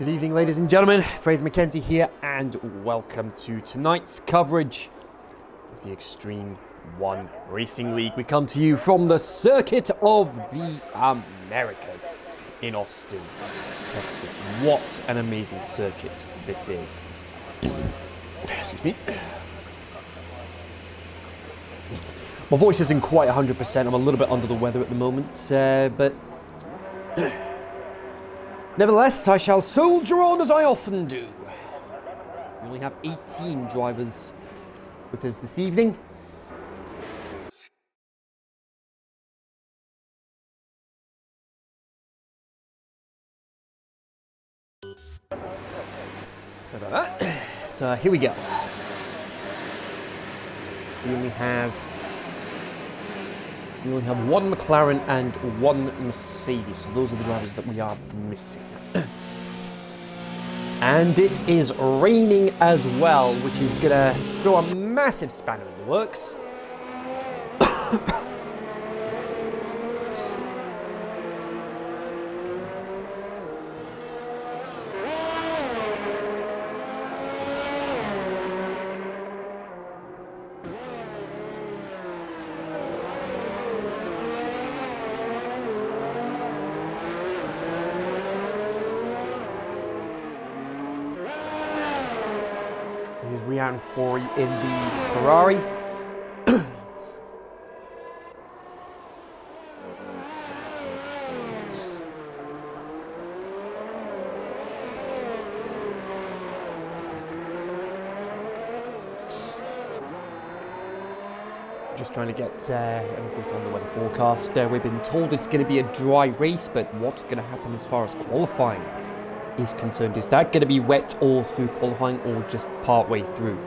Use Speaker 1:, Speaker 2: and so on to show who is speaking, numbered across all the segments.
Speaker 1: Good evening, ladies and gentlemen. Fraser McKenzie here, and welcome to tonight's coverage of the Extreme One Racing League. We come to you from the circuit of the Americas in Austin, Texas. What an amazing circuit this is. Excuse me. My voice isn't quite 100%. I'm a little bit under the weather at the moment, but nevertheless, I shall soldier on as I often do. We only have 18 drivers with us this evening. Sorry about that. So here we go. We only have one McLaren and one Mercedes. So those are the drivers that we are missing. And it is raining as well, which is gonna throw a massive spanner in the works. Round 4 in the Ferrari. Just trying to get an update on the weather forecast. We've been told it's going to be a dry race, but what's going to happen as far as qualifying is concerned? Is that going to be wet all through qualifying or just part way through?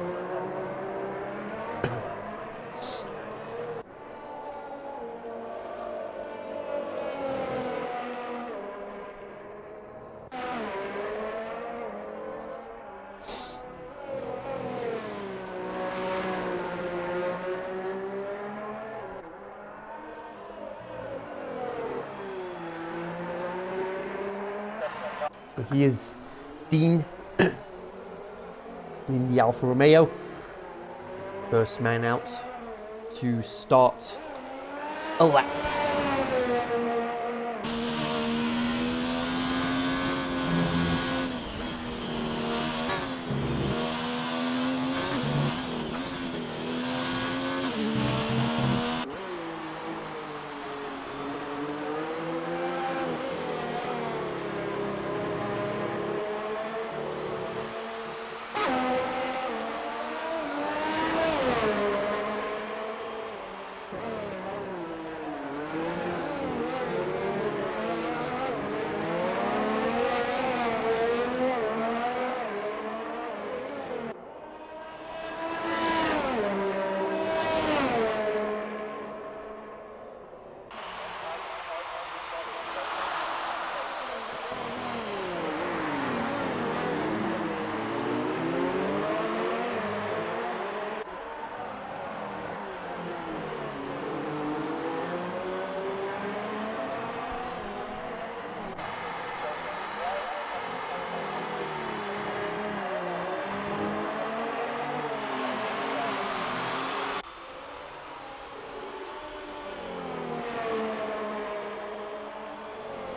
Speaker 1: So he is Dean in the Alfa Romeo, first man out to start a lap.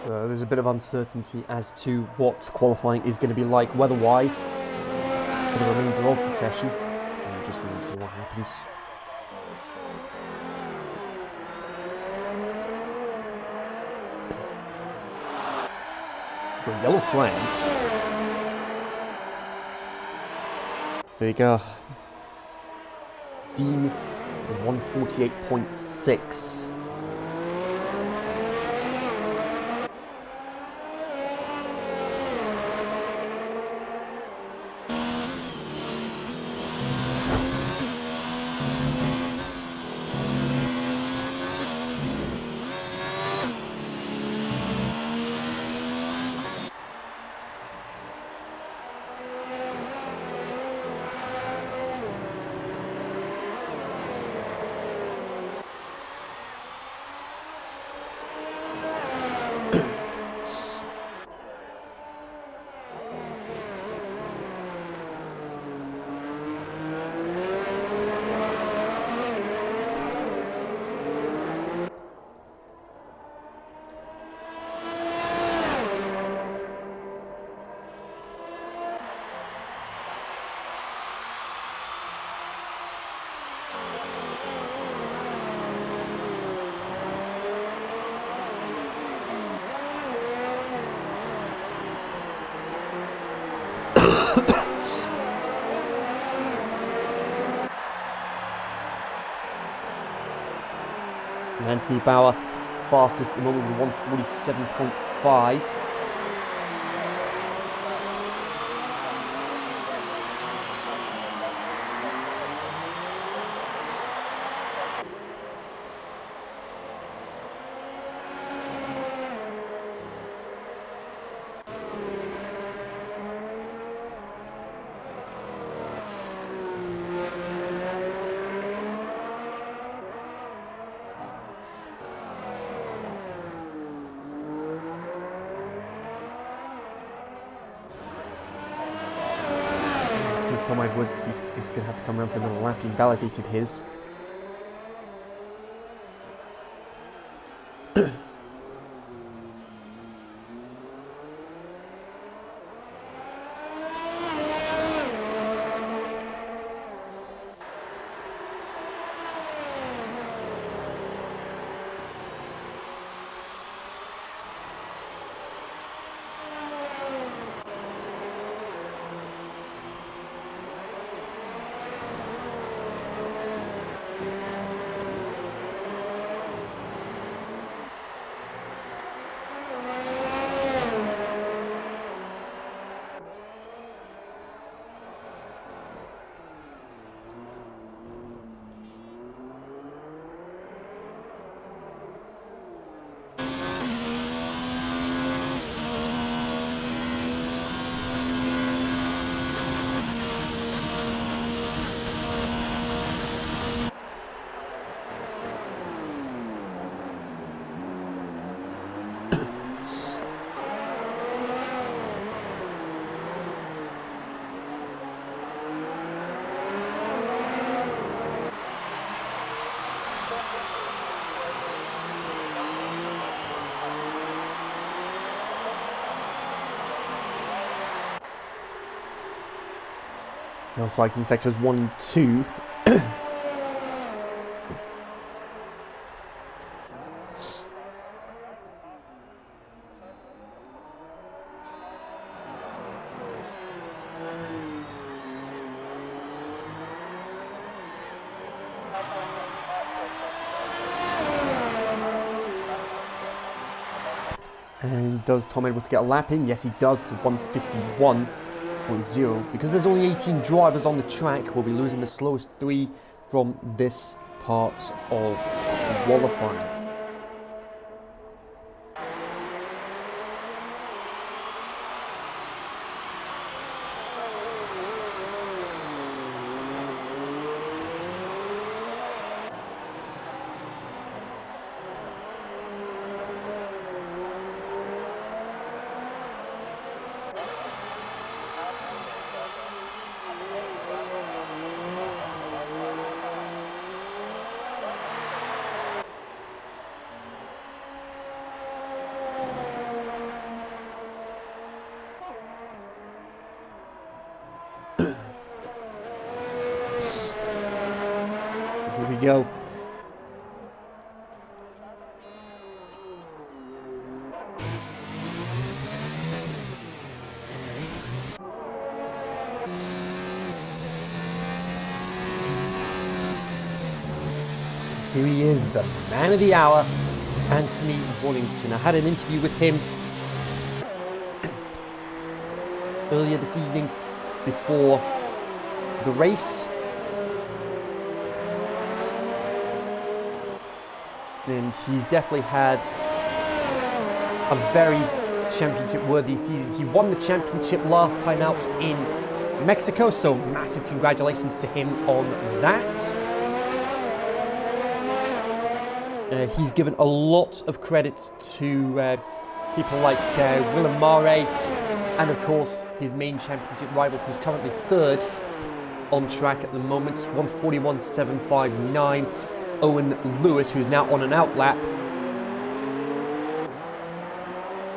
Speaker 1: There's a bit of uncertainty as to what qualifying is going to be like weather-wise for the remainder of the session. And we just need to see what happens. Got yellow flags. There you go. Dean 148.6. Anthony Bauer, fastest at the moment with 147.5. Tom Edwards, he's going to have to come around for another lap. He validated his. Now fighting sectors 1 and 2. And does Tom Edwards get a lap in? Yes, he does, to 151.0. Because there's only 18 drivers on the track, we'll be losing the slowest 3 from this part of qualifying. Here we go. Here he is, the man of the hour, Anthony Wallington. I had an interview with him earlier this evening before the race. And he's definitely had a very championship-worthy season. He won the championship last time out in Mexico, so massive congratulations to him on that. He's given a lot of credit to people like Willem Mare, and of course his main championship rival, who's currently third on track at the moment, 141.759. Owen Lewis, who's now on an outlap.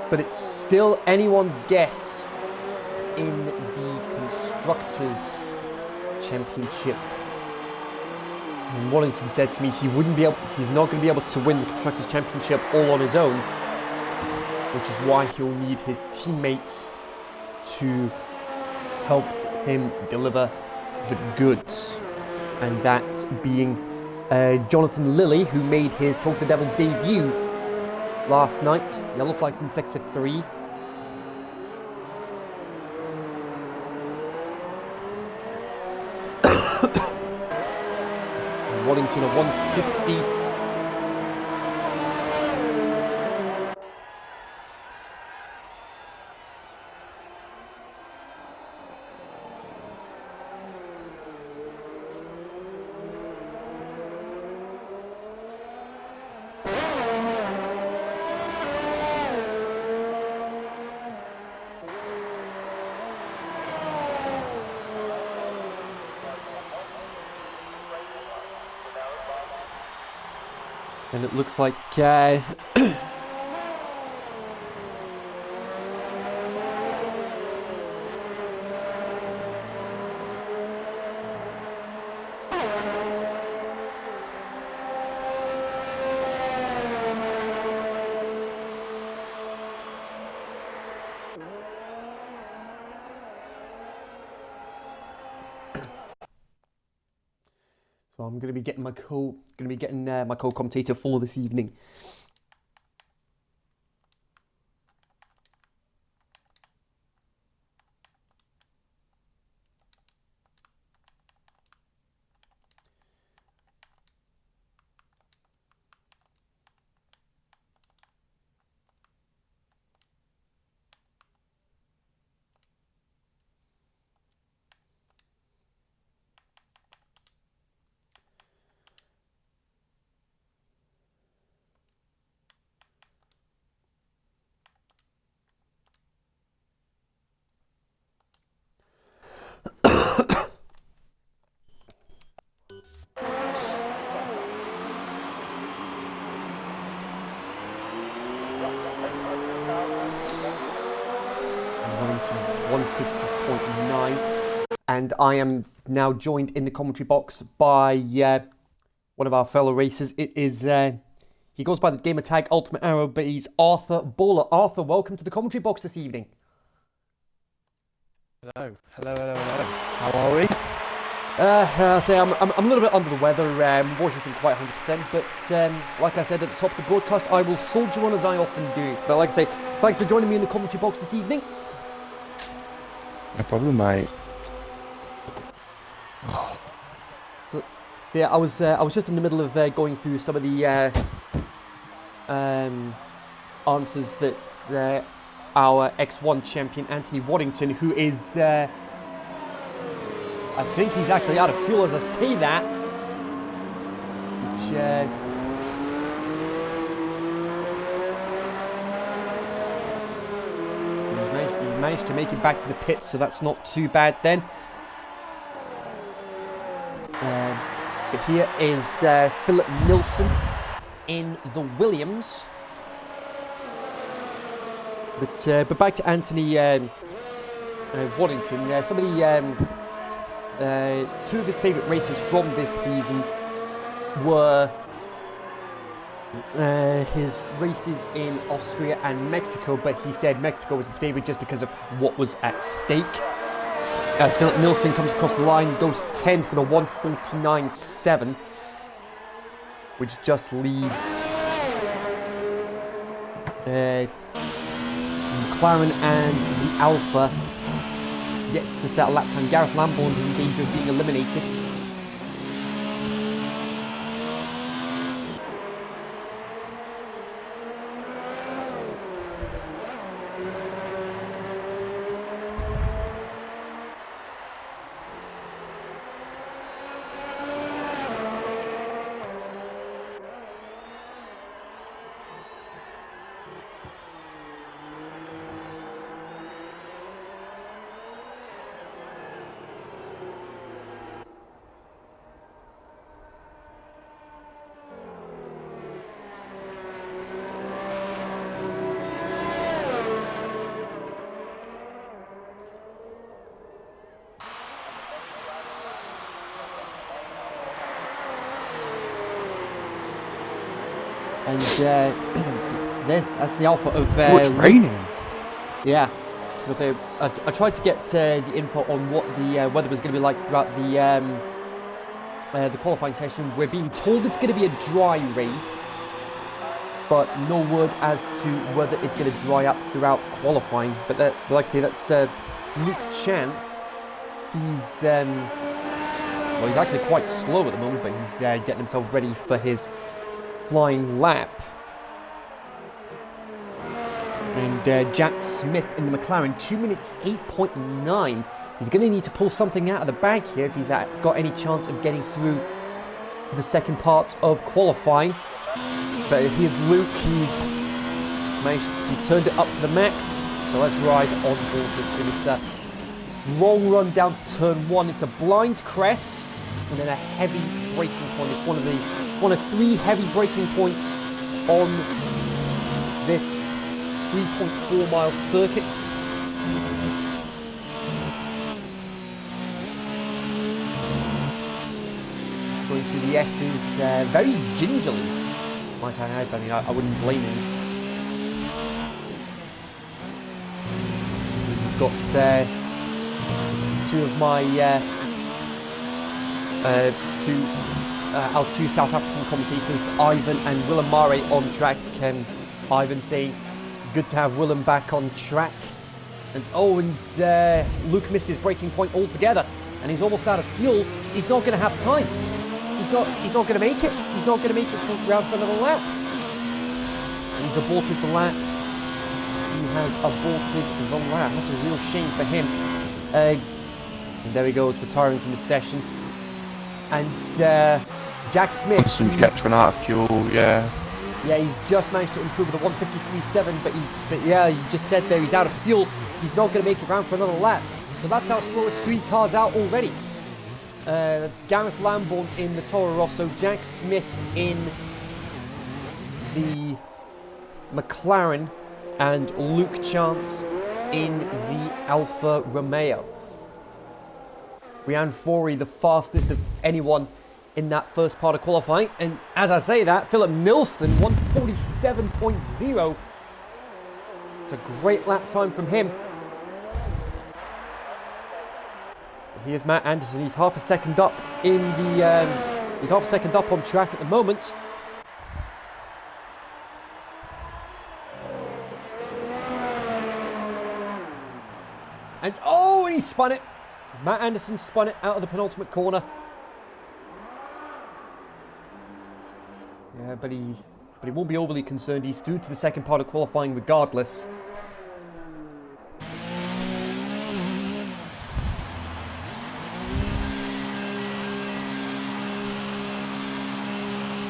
Speaker 1: But it's still anyone's guess in the Constructors' Championship. And Wallington said to me he's not going to be able to win the Constructors' Championship all on his own, which is why he'll need his teammates to help him deliver the goods. And that being Jonathan Lilly, who made his Talk the Devil debut last night. Yellow flags in Sector 3. Waddington at 150. And it looks like so I'm going to be getting my co-commentator for this evening. Waddington 150.9, and I am now joined in the commentary box by one of our fellow racers. It is he goes by the gamer tag Ultimate Arrow, but he's Arthur Bowler. Arthur, welcome to the commentary box this evening.
Speaker 2: Hello. How are we?
Speaker 1: I'm a little bit under the weather. My voice isn't quite 100%, but like I said at the top of the broadcast, I will soldier on as I often do. But like I say, thanks for joining me in the commentary box this evening.
Speaker 2: No problem, mate.
Speaker 1: So yeah, I was just in the middle of going through some of the answers that our X1 champion Anthony Waddington, who is I think he's actually out of fuel as I say that, which he's managed to make it back to the pits, so that's not too bad then. But here is Philip Nilsson in the Williams. But back to Anthony Waddington. Some of the two of his favourite races from this season were his races in Austria and Mexico, but he said Mexico was his favourite just because of what was at stake. As Philip Nilsson comes across the line, goes 10 for the 149.7, which just leaves McLaren and the Alpha yet to set a lap time. Gareth Lambourne's in danger of being eliminated. And that's the Alpha of...
Speaker 2: it's raining.
Speaker 1: Yeah. But I tried to get the info on what the weather was going to be like throughout the the qualifying session. We're being told it's going to be a dry race, but no word as to whether it's going to dry up throughout qualifying. But like I say, that's Luke Chance. He's well, he's actually quite slow at the moment, but he's getting himself ready for his flying lap. And Jack Smith in the McLaren, 2 minutes 8.9. He's going to need to pull something out of the bag here if he's got any chance of getting through to the second part of qualifying. But here's Luke. He's turned it up to the max. So let's ride on board with him. It's a long run down to turn 1. It's a blind crest and then a heavy braking point. It's one of 3 heavy braking points on this 3.4 mile circuit. Going through the S's very gingerly, might I add. I mean, I wouldn't blame him. We've got two of my our two South African commentators, Ivan and Willem Mare, on track. Ivan saying, good to have Willem back on track. And Luke missed his braking point altogether, and he's almost out of fuel. He's not going to have time. He's not going to make it. He's not going to make it round for another lap. And he's aborted the lap. He has aborted the lap. That's a real shame for him. And there we go. It's retiring from the session. And Jack Smith.
Speaker 2: Some jets ran out of fuel. Yeah.
Speaker 1: Yeah, he's just managed to improve with a 153.7, but yeah, you just said there, he's out of fuel. He's not going to make it round for another lap. So that's our slowest 3 cars out already. That's Gareth Lambourne in the Toro Rosso, Jack Smith in the McLaren, and Luke Chance in the Alfa Romeo. Ryan Fourie, the fastest of anyone in that first part of qualifying, and as I say that, Philip Nilsson, 147.0. It's a great lap time from him. Here's Matt Anderson. He's half a second up in the. He's half a second up on track at the moment. And he spun it. Matt Anderson spun it out of the penultimate corner. Yeah, but he won't be overly concerned. He's through to the second part of qualifying regardless.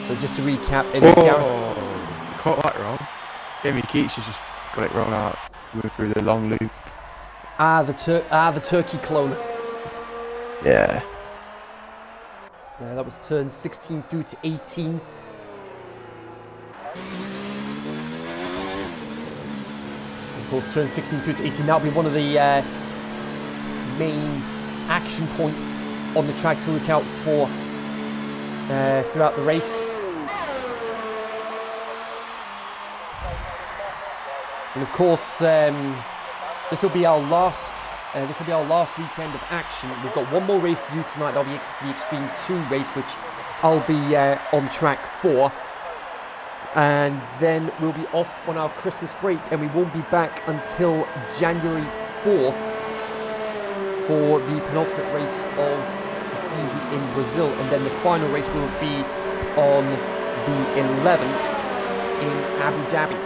Speaker 1: So just to recap, it is Gareth.
Speaker 2: Caught that wrong. Jamie Keats has just got it wrong out. Went through the long loop.
Speaker 1: The turkey clone.
Speaker 2: Yeah.
Speaker 1: Yeah, that was turn 16 through to 18. Of course, turn 16 through to 18, that'll be one of the main action points on the track to look out for throughout the race. And of course, this will be our last weekend of action. We've got one more race to do tonight. That'll be the Extreme 2 race, which I'll be on track for. And then we'll be off on our Christmas break, and we won't be back until January 4th for the penultimate race of the season in Brazil. And then the final race will be on the 11th in Abu Dhabi.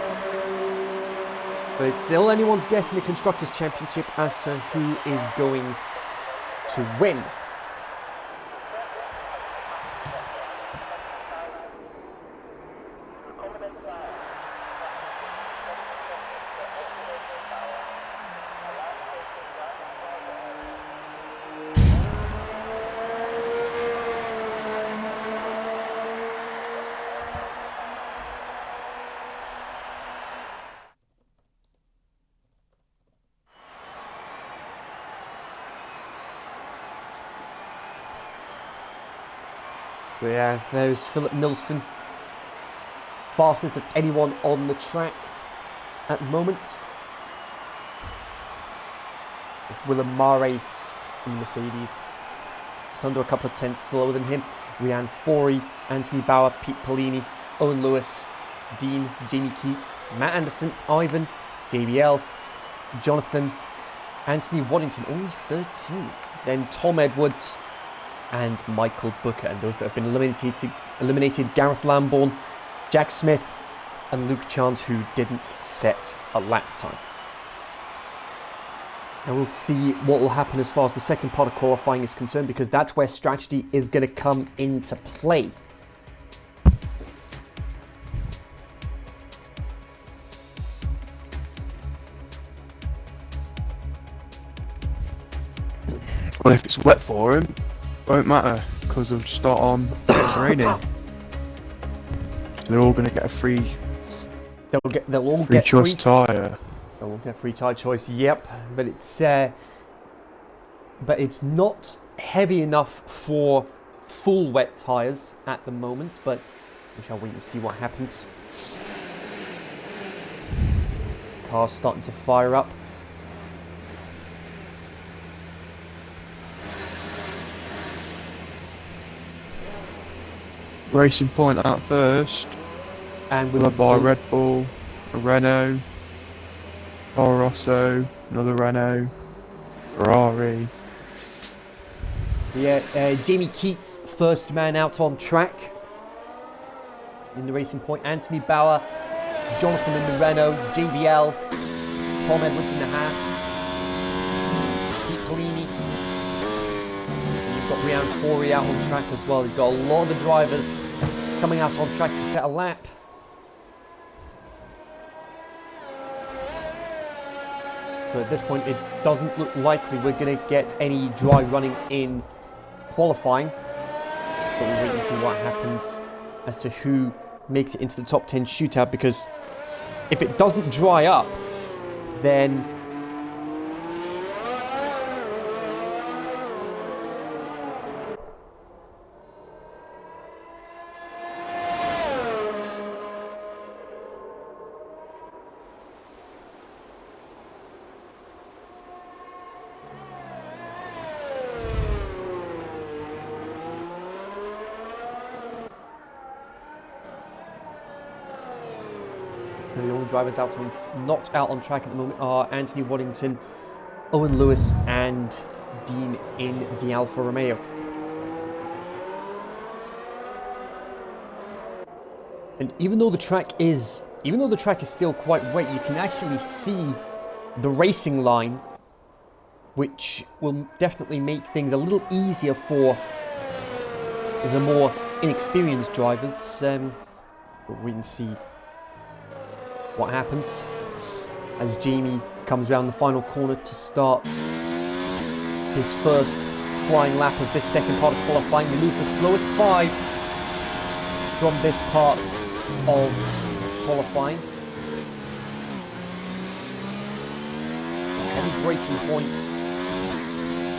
Speaker 1: But it's still anyone's guess in the Constructors' Championship as to who is going to win. So yeah, there's Philip Nilsson, fastest of anyone on the track at the moment. It's Willem Mare in Mercedes. just under a couple of tenths slower than him. Ryan Forey, Anthony Bauer, Pete Polini, Owen Lewis, Dean, Jamie Keats, Matt Anderson, Ivan, JBL, Jonathan, Anthony Waddington, only 13th. Then Tom Edwards and Michael Booker. And those that have been eliminated Gareth Lambourne, Jack Smith, and Luke Chance, who didn't set a lap time. And we'll see what will happen as far as the second part of qualifying is concerned, because that's where strategy is going to come into play.
Speaker 2: Well, if it's wet for him, won't matter, because they'll start on it's raining. They're all going to get a free choice tyre.
Speaker 1: They'll all get free tyre choice, yep. But it's not heavy enough for full wet tyres at the moment, but we shall wait and see what happens. Car's starting to fire up.
Speaker 2: Racing Point out first,
Speaker 1: and
Speaker 2: followed by a Red Bull, a Renault, Toro Rosso, another Renault, Ferrari.
Speaker 1: Yeah, Jamie Keats, first man out on track in the Racing Point. Anthony Bauer, Jonathan in the Renault, JBL, Tom Edwards in the Haas, Pete Polini. You've got Ryan Forey out on track as well. You've got a lot of the drivers coming out on track to set a lap. So at this point, it doesn't look likely we're going to get any dry running in qualifying. But we'll wait and see what happens as to who makes it into the top 10 shootout, because if it doesn't dry up, then the only drivers not out on track at the moment are Anthony Waddington, Owen Lewis, and Dean in the Alfa Romeo. And even though the track is still quite wet, you can actually see the racing line, which will definitely make things a little easier for the more inexperienced drivers. But we can see what happens as Jamie comes around the final corner to start his first flying lap of this second part of qualifying. We lose the slowest 5 from this part of qualifying. Heavy braking points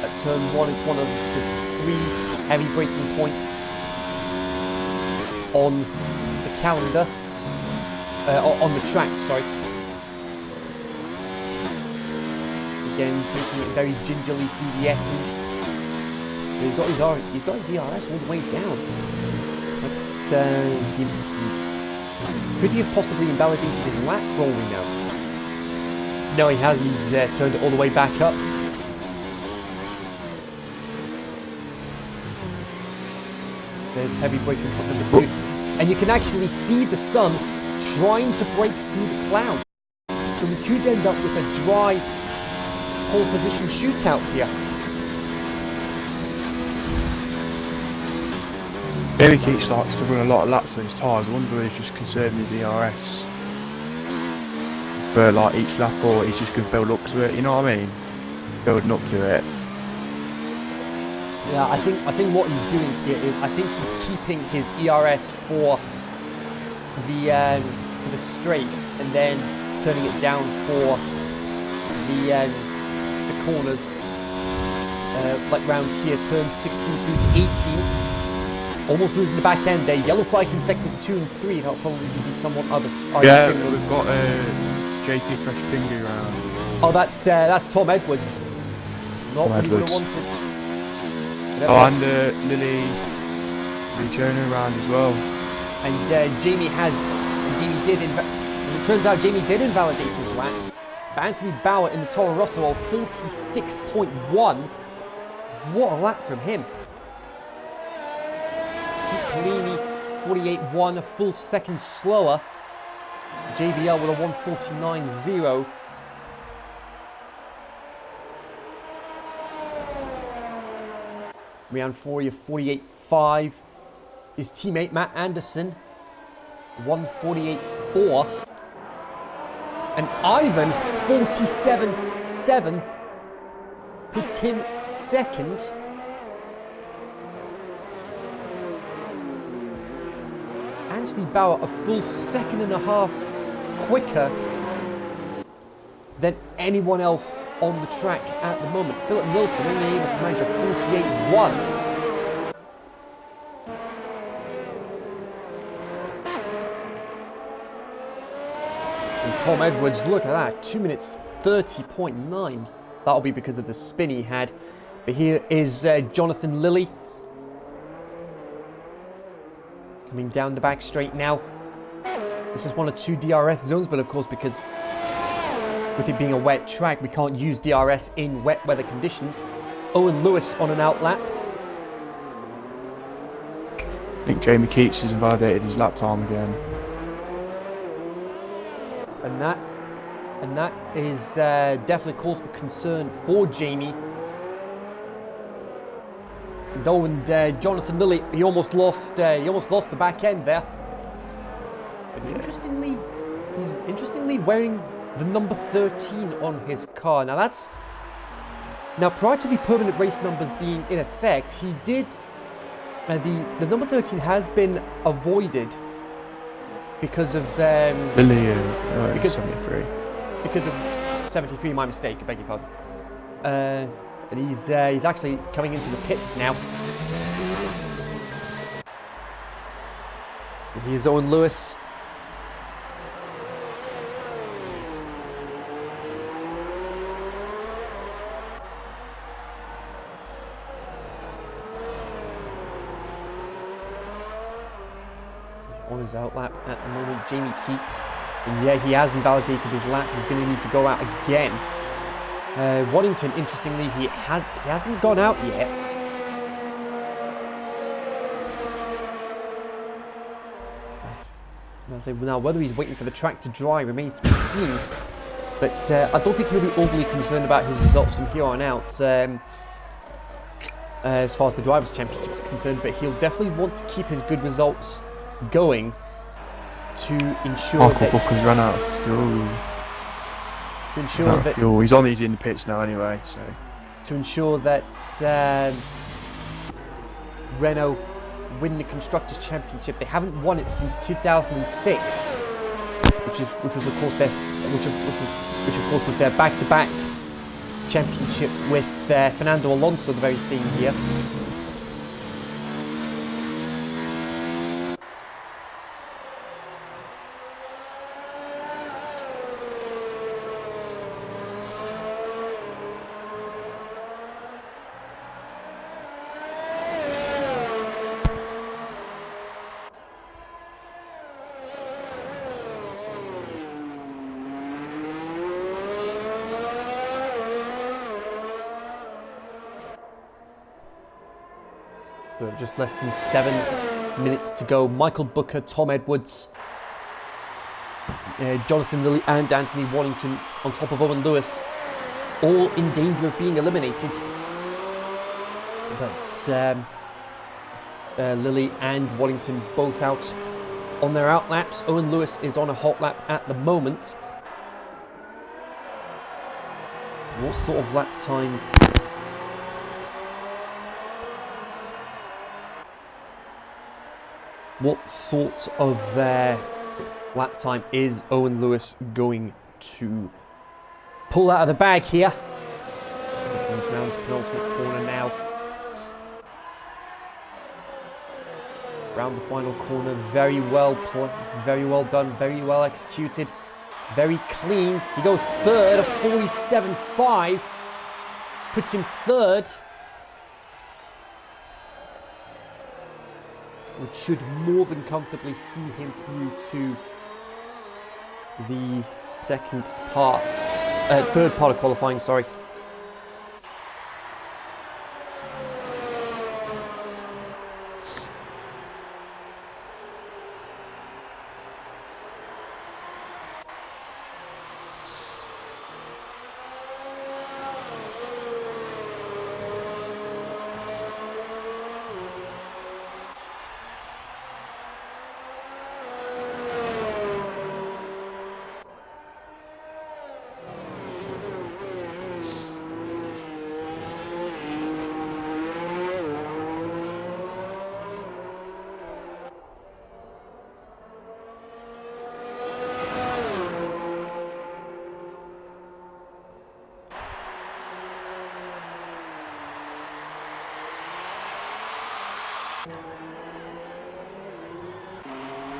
Speaker 1: at turn 1. It's one of the 3 heavy braking points on the calendar. On the track, sorry. Again, taking it very gingerly through the S's. He's got his ERS all the way down. That's, could he have possibly invalidated his lap for all we know? No, he hasn't. He's turned it all the way back up. There's heavy braking point number 2. And you can actually see the sun trying to break through the clouds. So we could end up with a dry pole position shootout here.
Speaker 2: Jamie Keats likes to run a lot of laps on his tyres. I wonder if he's just conserving his ERS for like each lap, or he's just going to build up to it, you know what I mean? Building up to it.
Speaker 1: Yeah, I think what he's doing here is, I think he's keeping his ERS for the straights, and then turning it down for the corners, like round here, turns 16 through to 18. Almost losing the back end there. Yellow flags in sectors 2 and 3. That'll probably be somewhat other.
Speaker 2: Yeah, we've got JP Fresh Pingu round.
Speaker 1: Oh, that's Tom Edwards. Not what he would have wanted.
Speaker 2: Oh, and Lily Jonah around as well.
Speaker 1: And Jamie did. It turns out Jamie did invalidate his lap. But Anthony Bauer in the Toro Rosso of 46.1. What a lap from him. Pete Polini 48.1, a full second slower. JBL with a 149.0. Rian Fourier 48.5. His teammate Matt Anderson 148.4. And Ivan 47.7 puts him second. Anthony Bauer a full second and a half quicker than anyone else on the track at the moment. Philip Wilson only able to manage a 48.1. And Tom Edwards, look at that, 2 minutes 30.9. That'll be because of the spin he had. But here is Jonathan Lilly. Coming down the back straight now. This is one of two DRS zones, but of course because with it being a wet track, we can't use DRS in wet weather conditions. Owen Lewis on an outlap.
Speaker 2: I think Jamie Keats has invalidated his lap time again.
Speaker 1: And that is definitely cause for concern for Jamie. Though, and Jonathan Lilly, he almost lost the back end there. But interestingly, he's wearing the number 13 on his car. Now prior to the permanent race numbers being in effect, he did the number 13 has been avoided because of
Speaker 2: Lilly, 73.
Speaker 1: Because of 73, my mistake. I beg your pardon. And he's actually coming into the pits now. And here's Owen Lewis. On his outlap at the moment, Jamie Keats. And yeah, he has invalidated his lap. He's going to need to go out again. Waddington, interestingly, he hasn't gone out yet. Now, whether he's waiting for the track to dry remains to be seen. But I don't think he'll be overly concerned about his results from here on out, as far as the Drivers' Championship is concerned. But he'll definitely want to keep his good results going to ensure
Speaker 2: Michael Booker's run out of fuel.
Speaker 1: To ensure that
Speaker 2: he's in the pits now anyway. So
Speaker 1: to ensure that Renault win the Constructors' Championship. They haven't won it since 2006, which of course was their back-to-back championship with Fernando Alonso the very same year. So just less than 7 minutes to go. Michael Booker, Tom Edwards, Jonathan Lilly and Anthony Waddington on top of Owen Lewis, all in danger of being eliminated. But Lilly and Waddington both out on their outlaps. Owen Lewis is on a hot lap at the moment. What sort of lap time? What sort of lap time is Owen Lewis going to pull out of the bag here? Comes round the penultimate corner now. Round the final corner, very well done, very well executed, very clean. He goes third, a 47.5, puts him third. which should more than comfortably see him through to the third part of qualifying, sorry.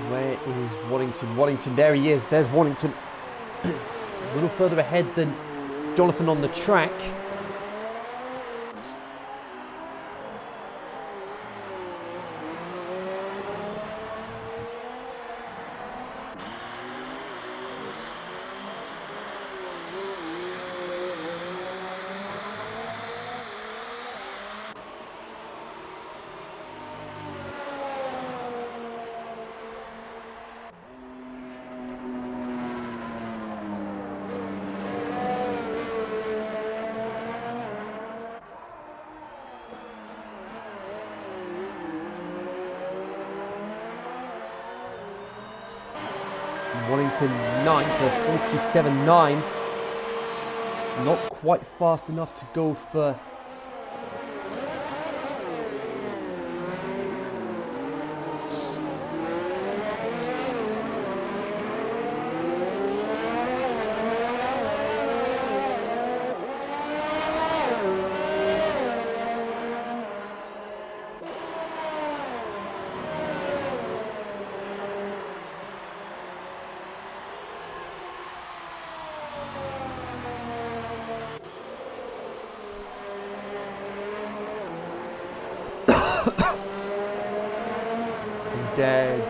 Speaker 1: Where is Waddington? Waddington, there he is. There's Waddington. A little further ahead than Jonathan on the track. Waddington 9th at 47.9. Not quite fast enough to go for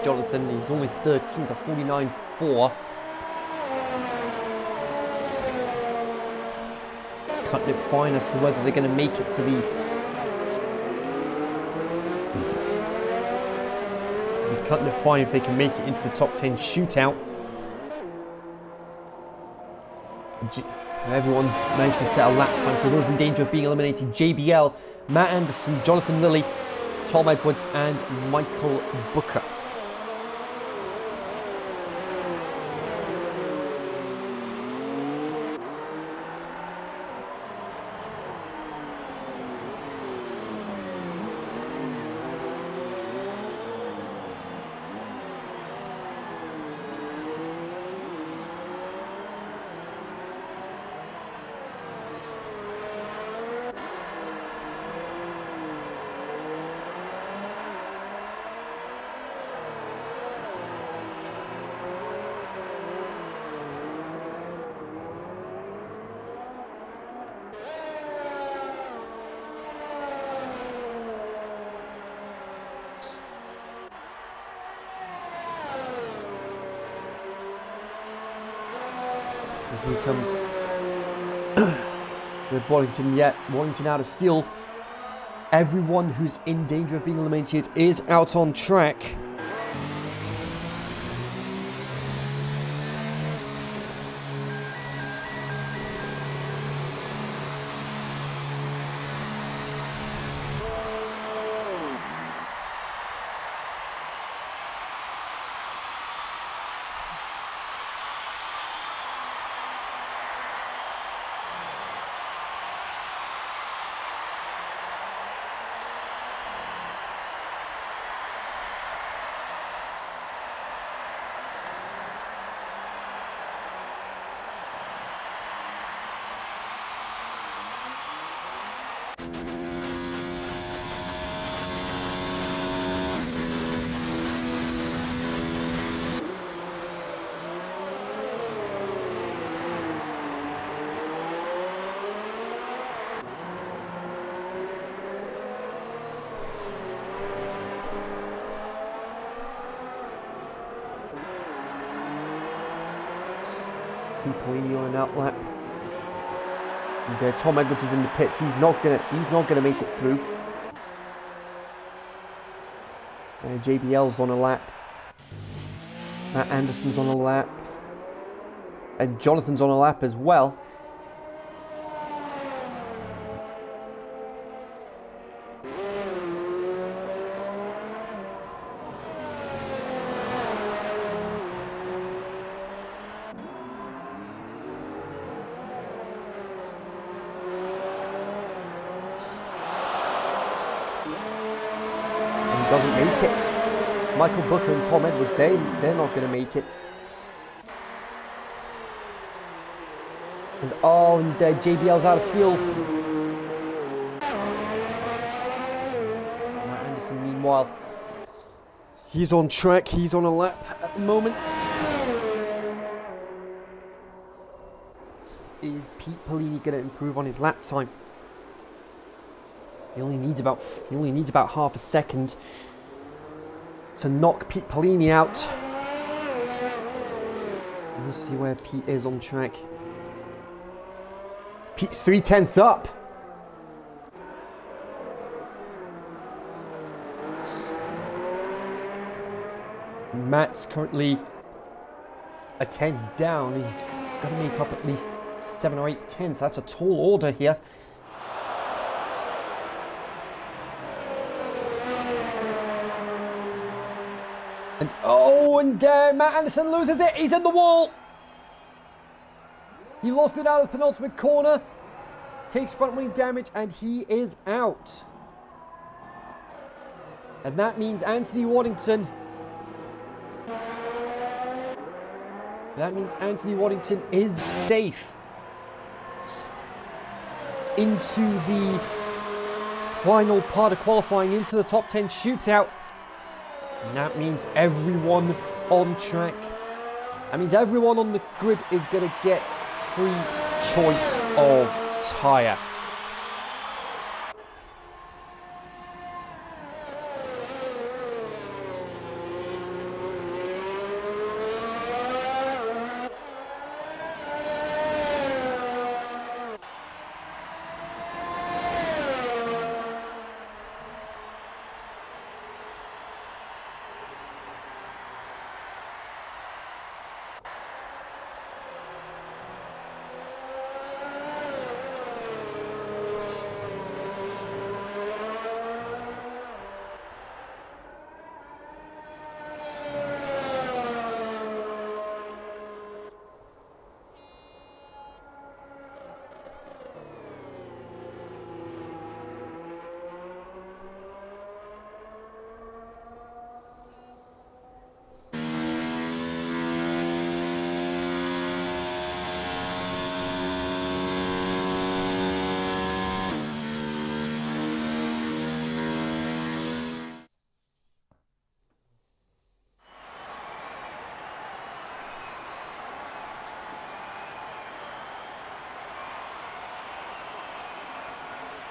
Speaker 1: Jonathan. He's only 13th at 49.4. Cutting it fine as to whether they're going to make it for the... Cutting it fine if they can make it into the top 10 shootout. Everyone's managed to set a lap time, so those in danger of being eliminated: JBL, Matt Anderson, Jonathan Lilly, Tom Edwards and Michael Booker. And here comes with Waddington, Waddington out of fuel. Everyone who's in danger of being eliminated is out on track. Pete Polini on an outlap. And Tom Edwards is in the pits. He's not gonna make it through. JBL's on a lap. Matt Anderson's on a lap. And Jonathan's on a lap as well. Doesn't make it. Michael Booker and Tom Edwards, they're not going to make it. And JBL's out of fuel. Matt Anderson, meanwhile, he's on track. He's on a lap at the moment. Is Pete Polini going to improve on his lap time? He only needs about half a second to knock Pete Polini out. Let's see where Pete is on track. Pete's 3/10 up. And Matt's currently a 10 down. He's got to make up at least 7 or 8 tenths. That's a tall order here. And Matt Anderson loses it. He's in the wall. He lost it out of the penultimate corner. Takes front wing damage and he is out. And that means Anthony Waddington. Is safe into the final part of qualifying, into the top 10 shootout. And that means everyone on track. That means everyone on the grid is going to get free choice of tyre.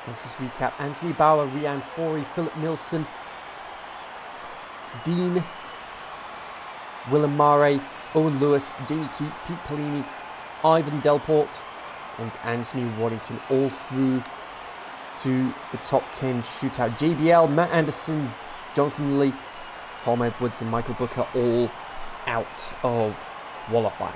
Speaker 1: Let's just recap. Anthony Bauer, Rian Forey, Philip Nilsson, Dean, Willem Mare, Owen Lewis, Jamie Keats, Pete Polini, Ivan Delport, and Anthony Waddington all through to the top 10 shootout. JBL, Matt Anderson, Jonathan Lee, Tom Edwards, and Michael Booker all out of qualifying.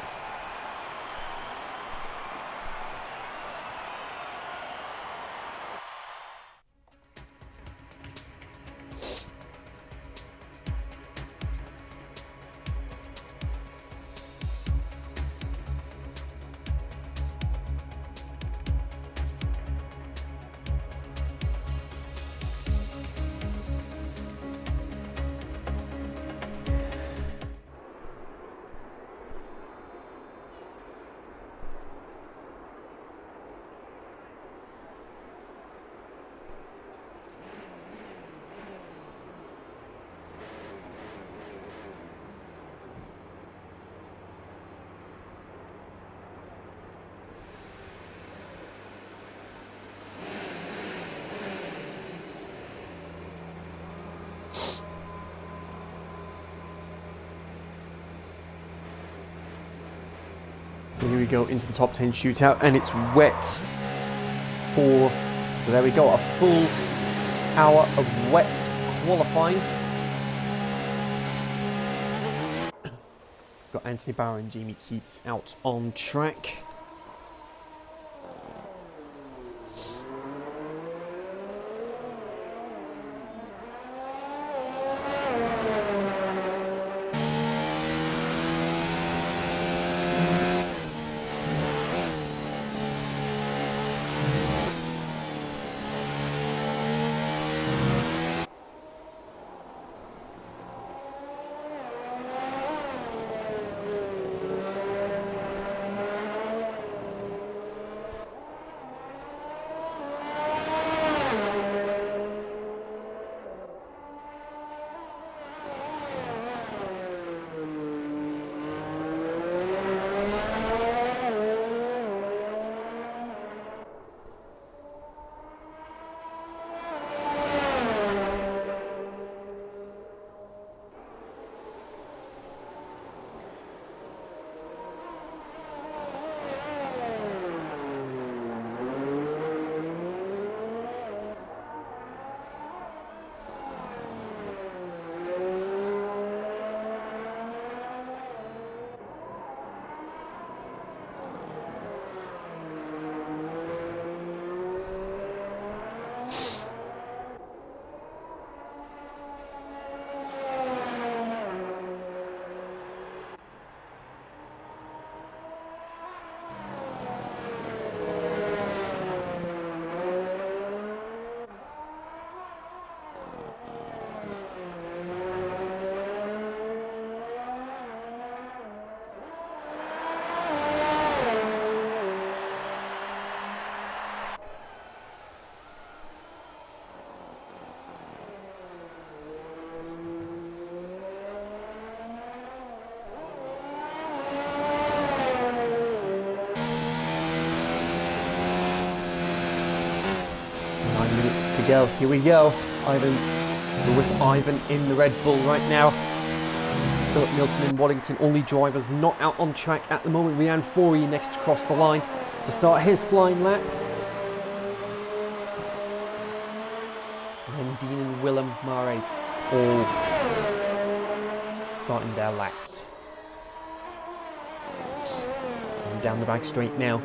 Speaker 1: Here we go into the top 10 shootout, and it's wet for, so there we go, a full hour of wet qualifying. Got Anthony Bauer and Jamie Keats out on track. To go. Here we go. Ivan, we're with Ivan in the Red Bull right now. Philip Nielsen in Waddington, only drivers not out on track at the moment. Ryan Forey next to cross the line to start his flying lap. And then Dean and Willem Murray all starting their laps. And down the back straight now.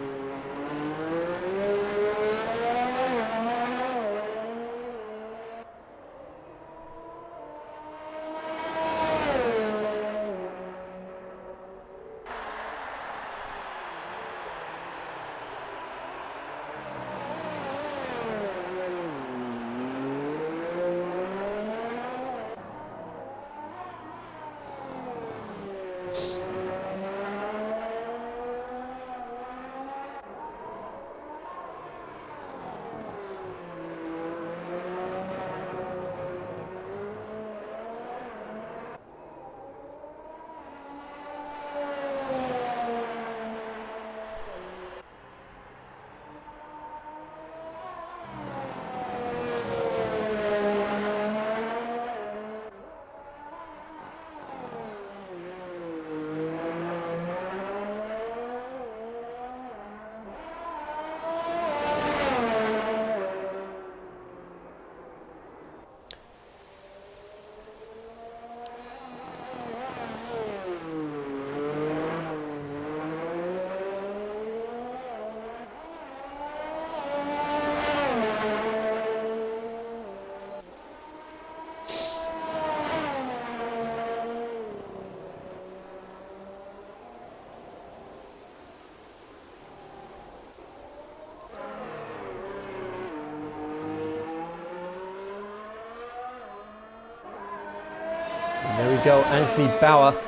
Speaker 1: There we go, Anthony Bauer,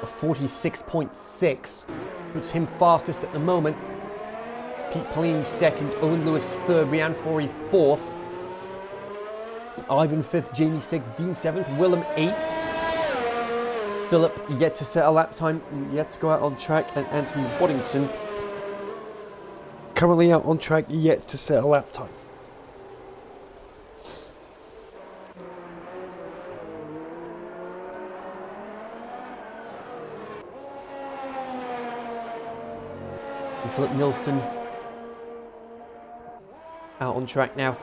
Speaker 1: a 46.6, puts him fastest at the moment. Pete Polini second, Owen Lewis third, Ryan Forey fourth, Ivan fifth, Jamie sixth, Dean seventh, Willem eighth, Philip yet to set a lap time, yet to go out on track, and Anthony Waddington currently out on track, yet to set a lap time. Philip Nilsson out on track now.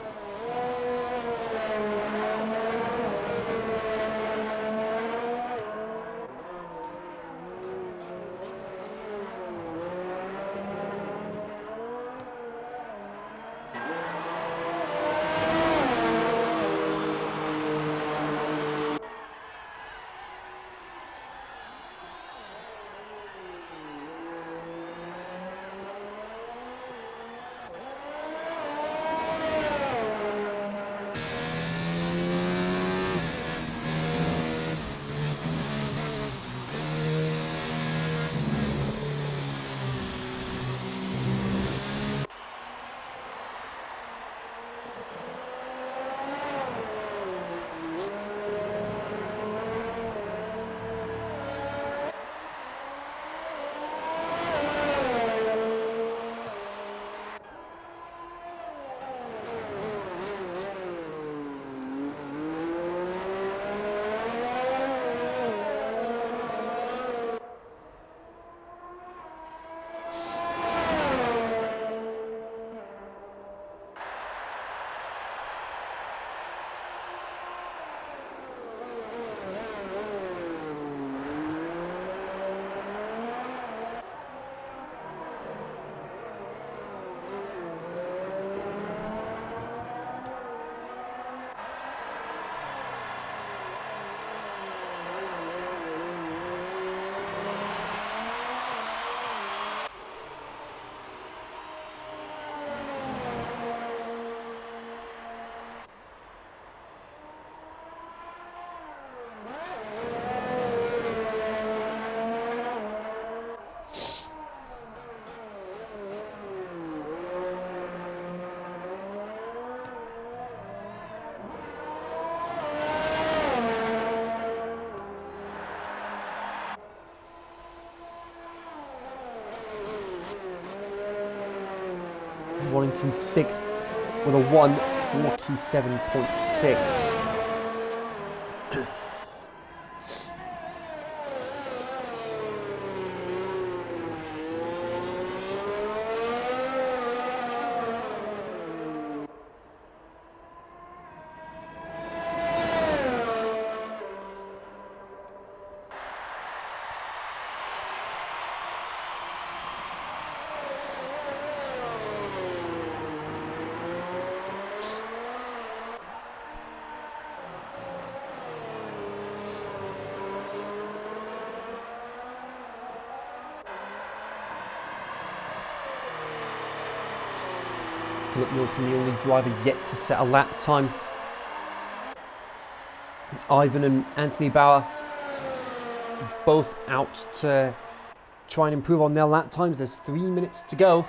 Speaker 1: Wallington 6th with a 1:47.6. Philip Nilsson, the only driver yet to set a lap time. Ivan and Anthony Bauer both out to try and improve on their lap times. There's 3 minutes to go.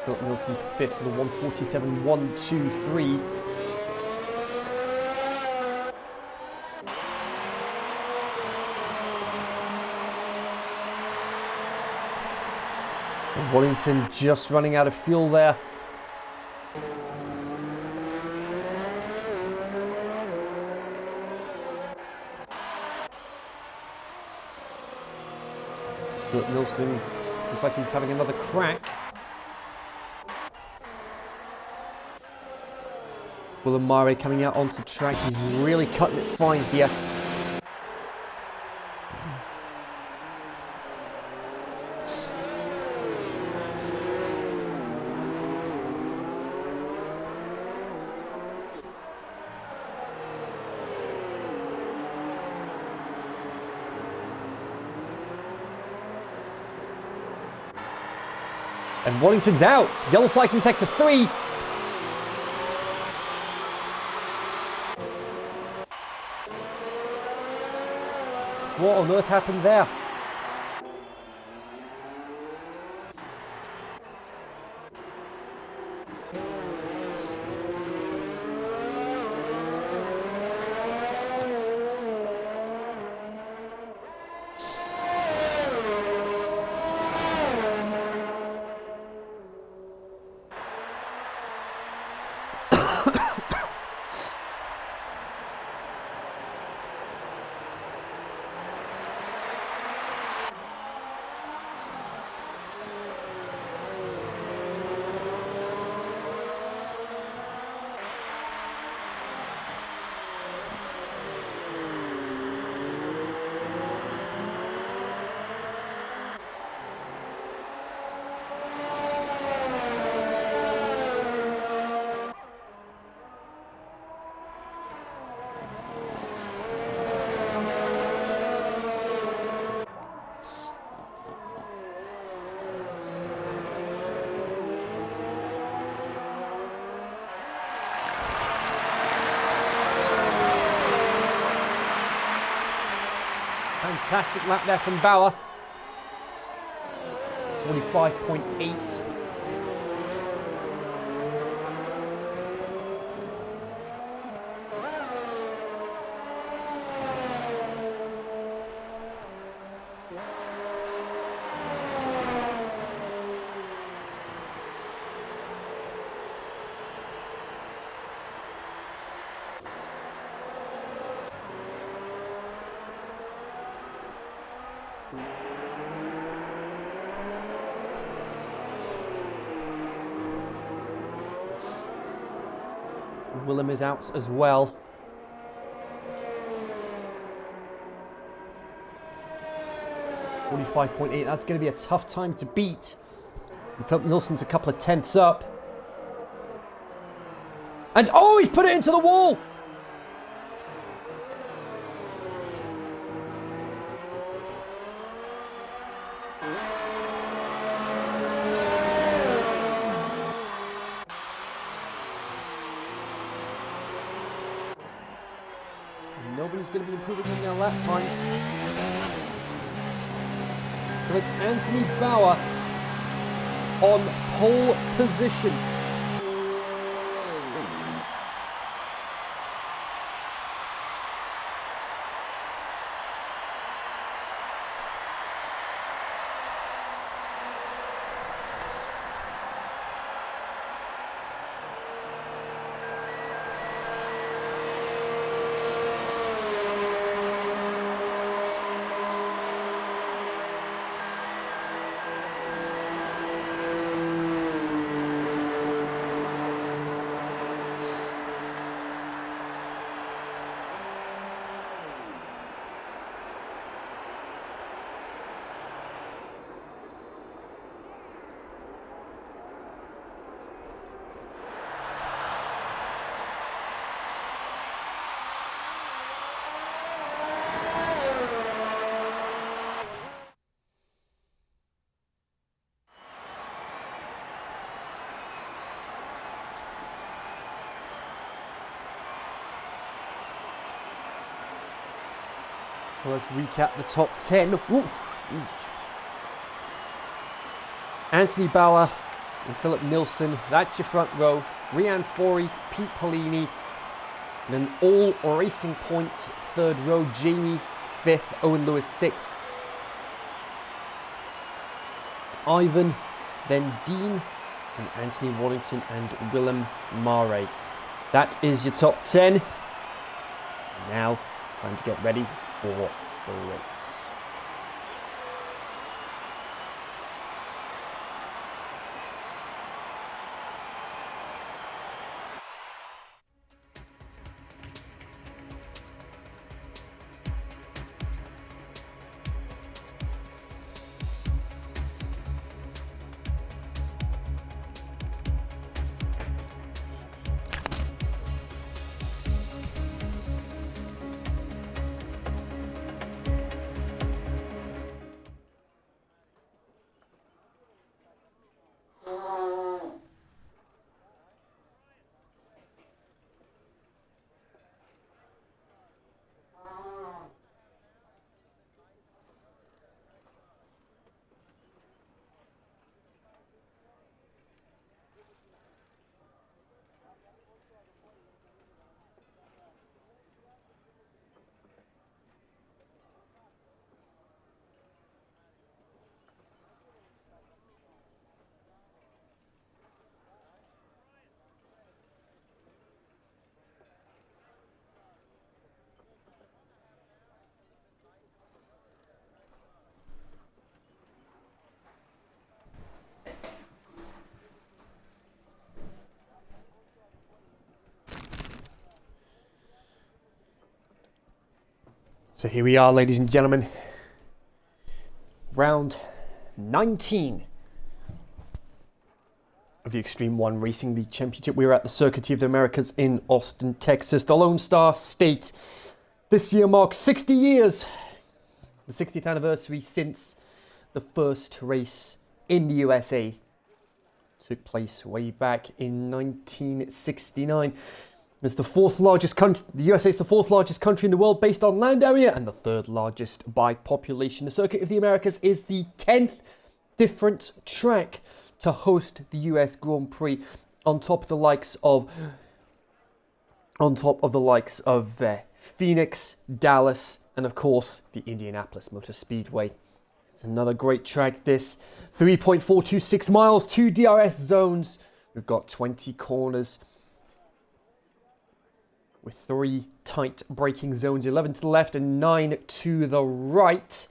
Speaker 1: Philip Nilsson 5th with a 1:47.123. And Wallington just running out of fuel there. Philip Nilsson looks like he's having another crack. Willem Mare coming out onto track. He's really cutting it fine here. And Wallington's out. Yellow flags in sector 3. What on earth happened there? Fantastic lap there from Bauer. 45.8. Willem is out as well. .45.8, that's going to be a tough time to beat. And Philip Nilsson's a couple of tenths up. And oh, he's put it into the wall! Nobody's going to be improving on their lap times. So it's Anthony Bauer on pole position. Well, let's recap the top 10. Anthony Bauer and Philip Nilsson, that's your front row. Ryan Forey, Pete Polini, and an all Racing Point third row. Jamie 5th, Owen Lewis 6th. Ivan, then Dean, and Anthony Waddington and Willem Mare. That is your top 10. Now, time to get ready for the race. So here we are, ladies and gentlemen. Round 19 of the Extreme One Racing League Championship. We're at the Circuit of the Americas in Austin, Texas, the Lone Star State. This year marks 60 years, the 60th anniversary since the first race in the USA took place way back in 1969. It's the fourth largest country. The USA is the fourth largest country in the world based on land area and the third largest by population. The Circuit of the Americas is the 10th different track to host the US Grand Prix, on top of the likes of Phoenix, Dallas, and of course the Indianapolis Motor Speedway. It's another great track. This 3.426 miles, 2 DRS zones. We've got 20 corners with 3 tight braking zones, 11 to the left and 9 to the right.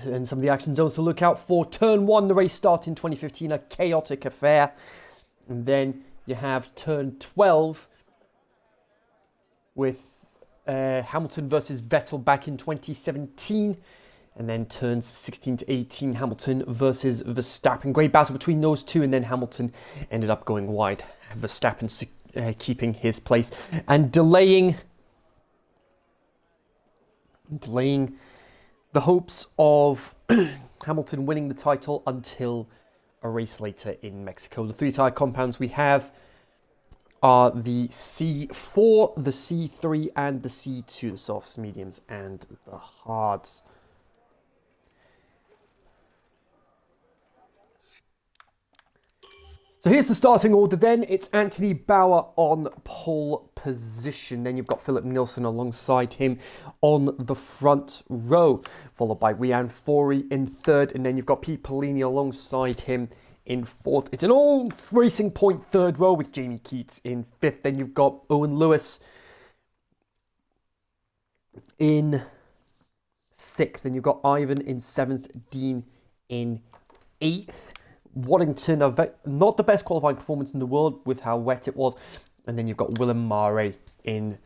Speaker 1: And some of the action zones to look out for. Turn 1, the race started in 2015, a chaotic affair. And then you have turn 12 with Hamilton versus Vettel back in 2017. And then turns 16 to 18, Hamilton versus Verstappen. Great battle between those two, and then Hamilton ended up going wide. Verstappen keeping his place and delaying the hopes of Hamilton winning the title until a race later in Mexico. The 3 tyre compounds we have are the C4, the C3 and the C2, the softs, mediums and the hards. So here's the starting order then. It's Anthony Bauer on pole position. Then you've got Philip Nilsson alongside him on the front row, followed by Rian Fori in third. And then you've got Pete Polini alongside him in fourth. It's an all Racing Point third row with Jamie Keats in fifth. Then you've got Owen Lewis in sixth. Then you've got Ivan in seventh, Dean in eighth. Waddington, not the best qualifying performance in the world with how wet it was. And then you've got Willem Mare in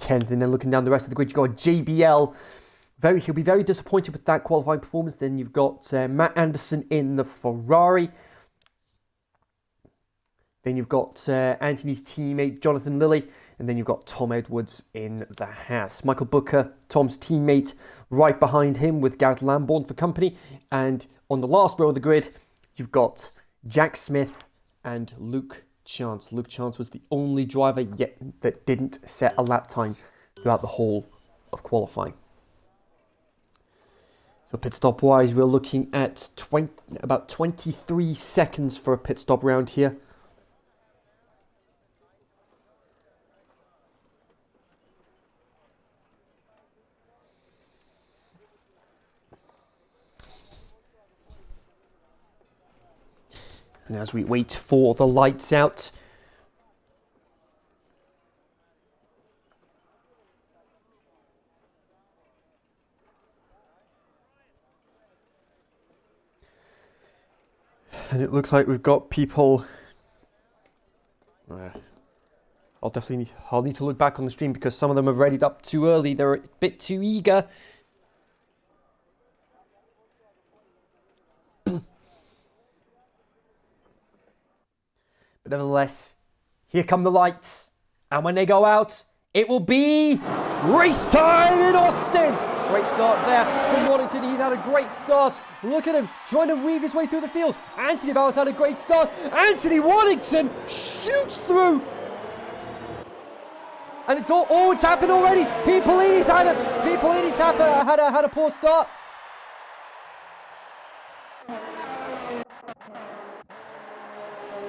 Speaker 1: 10th. And then looking down the rest of the grid, you've got JBL. He'll be very disappointed with that qualifying performance. Then you've got Matt Anderson in the Ferrari. Then you've got Anthony's teammate, Jonathan Lilly. And then you've got Tom Edwards in the Haas. Michael Booker, Tom's teammate, right behind him with Gareth Lambourne for company. And on the last row of the grid, you've got Jack Smith and Luke Chance. Luke Chance was the only driver yet that didn't set a lap time throughout the whole of qualifying. So pit stop wise, we're looking at about 23 seconds for a pit stop round here. And as we wait for the lights out, and it looks like we've got people. I'll need to look back on the stream because some of them have readied up too early. They're a bit too eager. But nevertheless, here come the lights. And when they go out, it will be race time in Austin. Great start there from Waddington. He's had a great start. Look at him trying to weave his way through the field. Anthony Bauer's had a great start. Anthony Waddington shoots through. And it's it's happened already. Pete Polini's had a poor start.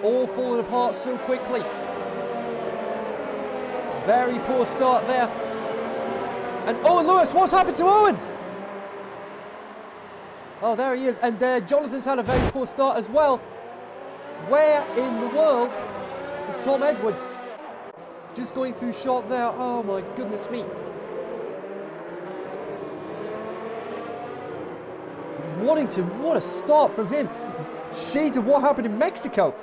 Speaker 1: All falling apart so quickly. Very poor start there. And Owen Lewis, what's happened to Owen? Oh, there he is. And Jonathan's had a very poor start as well. Where in the world is Tom Edwards? Just going through shot there. Oh my goodness me. Waddington, what a start from him. Shades of what happened in Mexico.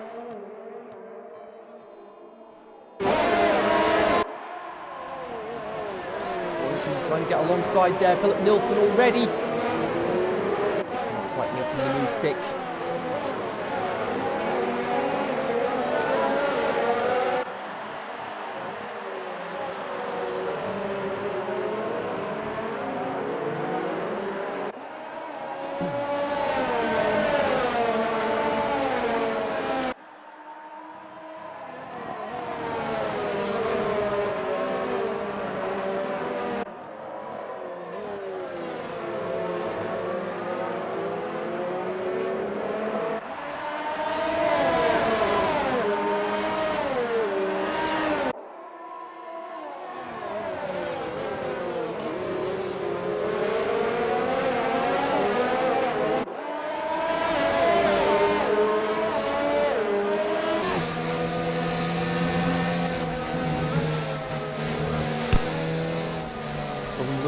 Speaker 1: Trying to get alongside there, Philip Nilsson already. Not quite making the move stick.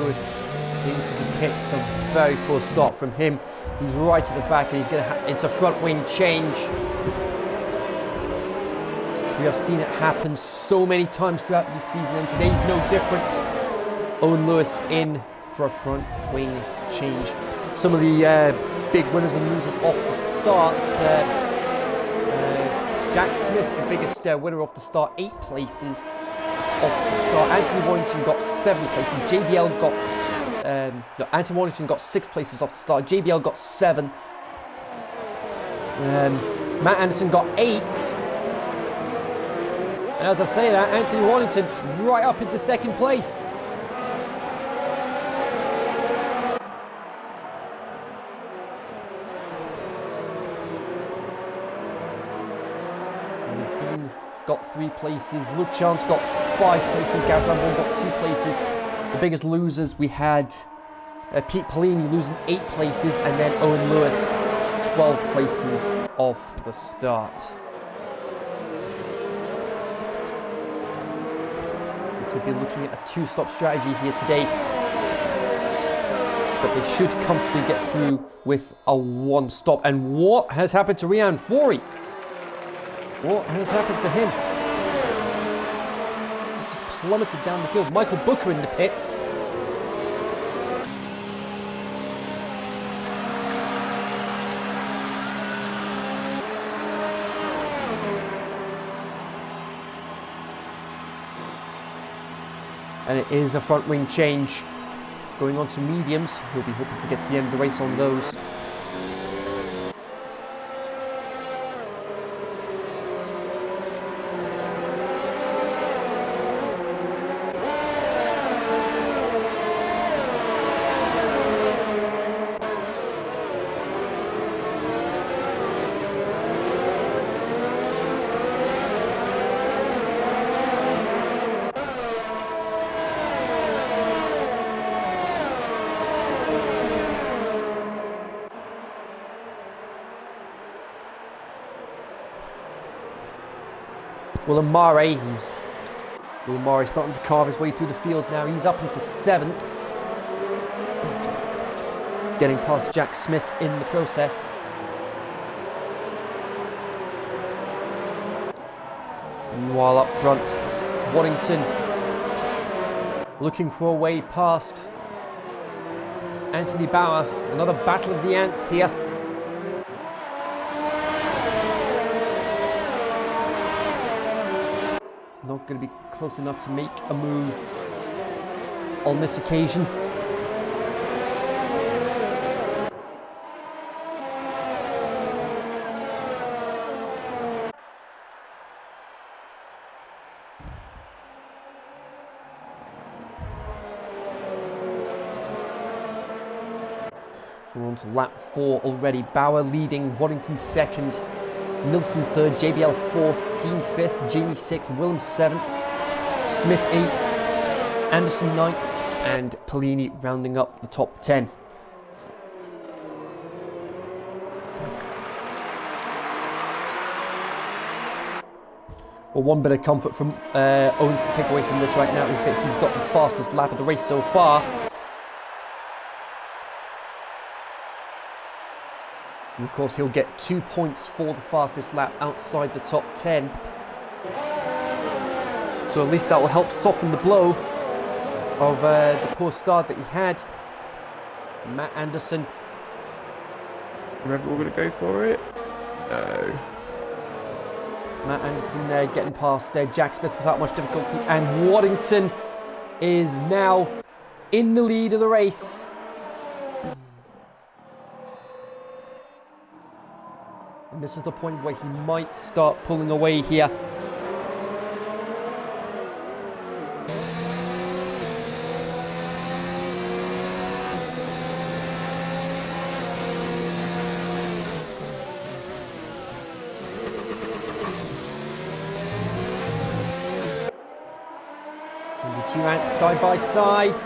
Speaker 1: Lewis into the pits. A very poor start from him. He's right at the back and he's going to it's a front wing change. We have seen it happen so many times throughout this season, and today's no different. Owen Lewis in for a front wing change. Some of the big winners and losers off the start. Jack Smith, the biggest winner off the start, 8 places off the start. Anthony Warrington got 7 places. JBL got no, Anthony Warrington got 6 places off the start. JBL got 7. Matt Anderson got 8. And as I say that, Anthony Warrington right up into 2nd place. And Dean got 3 places. Luke Chance got 5 places. Gareth Lamborn got 2 places. The biggest losers we had Pete Polini losing 8 places, and then Owen Lewis 12 places off the start. Could be looking at a 2-stop strategy here today, but they should comfortably get through with a 1-stop. And what has happened to Rian Fori? What has happened to him? He's just plummeted down the field. Michael Booker in the pits. And it is a front wing change going on to mediums. He'll be hoping to get to the end of the race on those. Will Murray starting to carve his way through the field now. He's up into 7th. Getting past Jack Smith in the process. Meanwhile up front, Waddington looking for a way past Anthony Bauer. Another battle of the ants here. Not going to be close enough to make a move on this occasion. So we're on to lap 4 already. Bauer leading, Waddington 2nd. Nilsson 3rd, JBL 4th, Dean 5th, Jamie 6th, Willem 7th, Smith 8th, Anderson 9th, and Polini rounding up the top 10. Well, one bit of comfort from Owen to take away from this right now is that he's got the fastest lap of the race so far. And of course, he'll get 2 points for the fastest lap outside the top 10. So at least that will help soften the blow of the poor start that he had. Matt Anderson.
Speaker 2: Remember, we're going to go for it? No.
Speaker 1: Matt Anderson getting past Jack Smith without much difficulty. And Waddington is now in the lead of the race. And this is the point where he might start pulling away here. And the 2 ants side by side.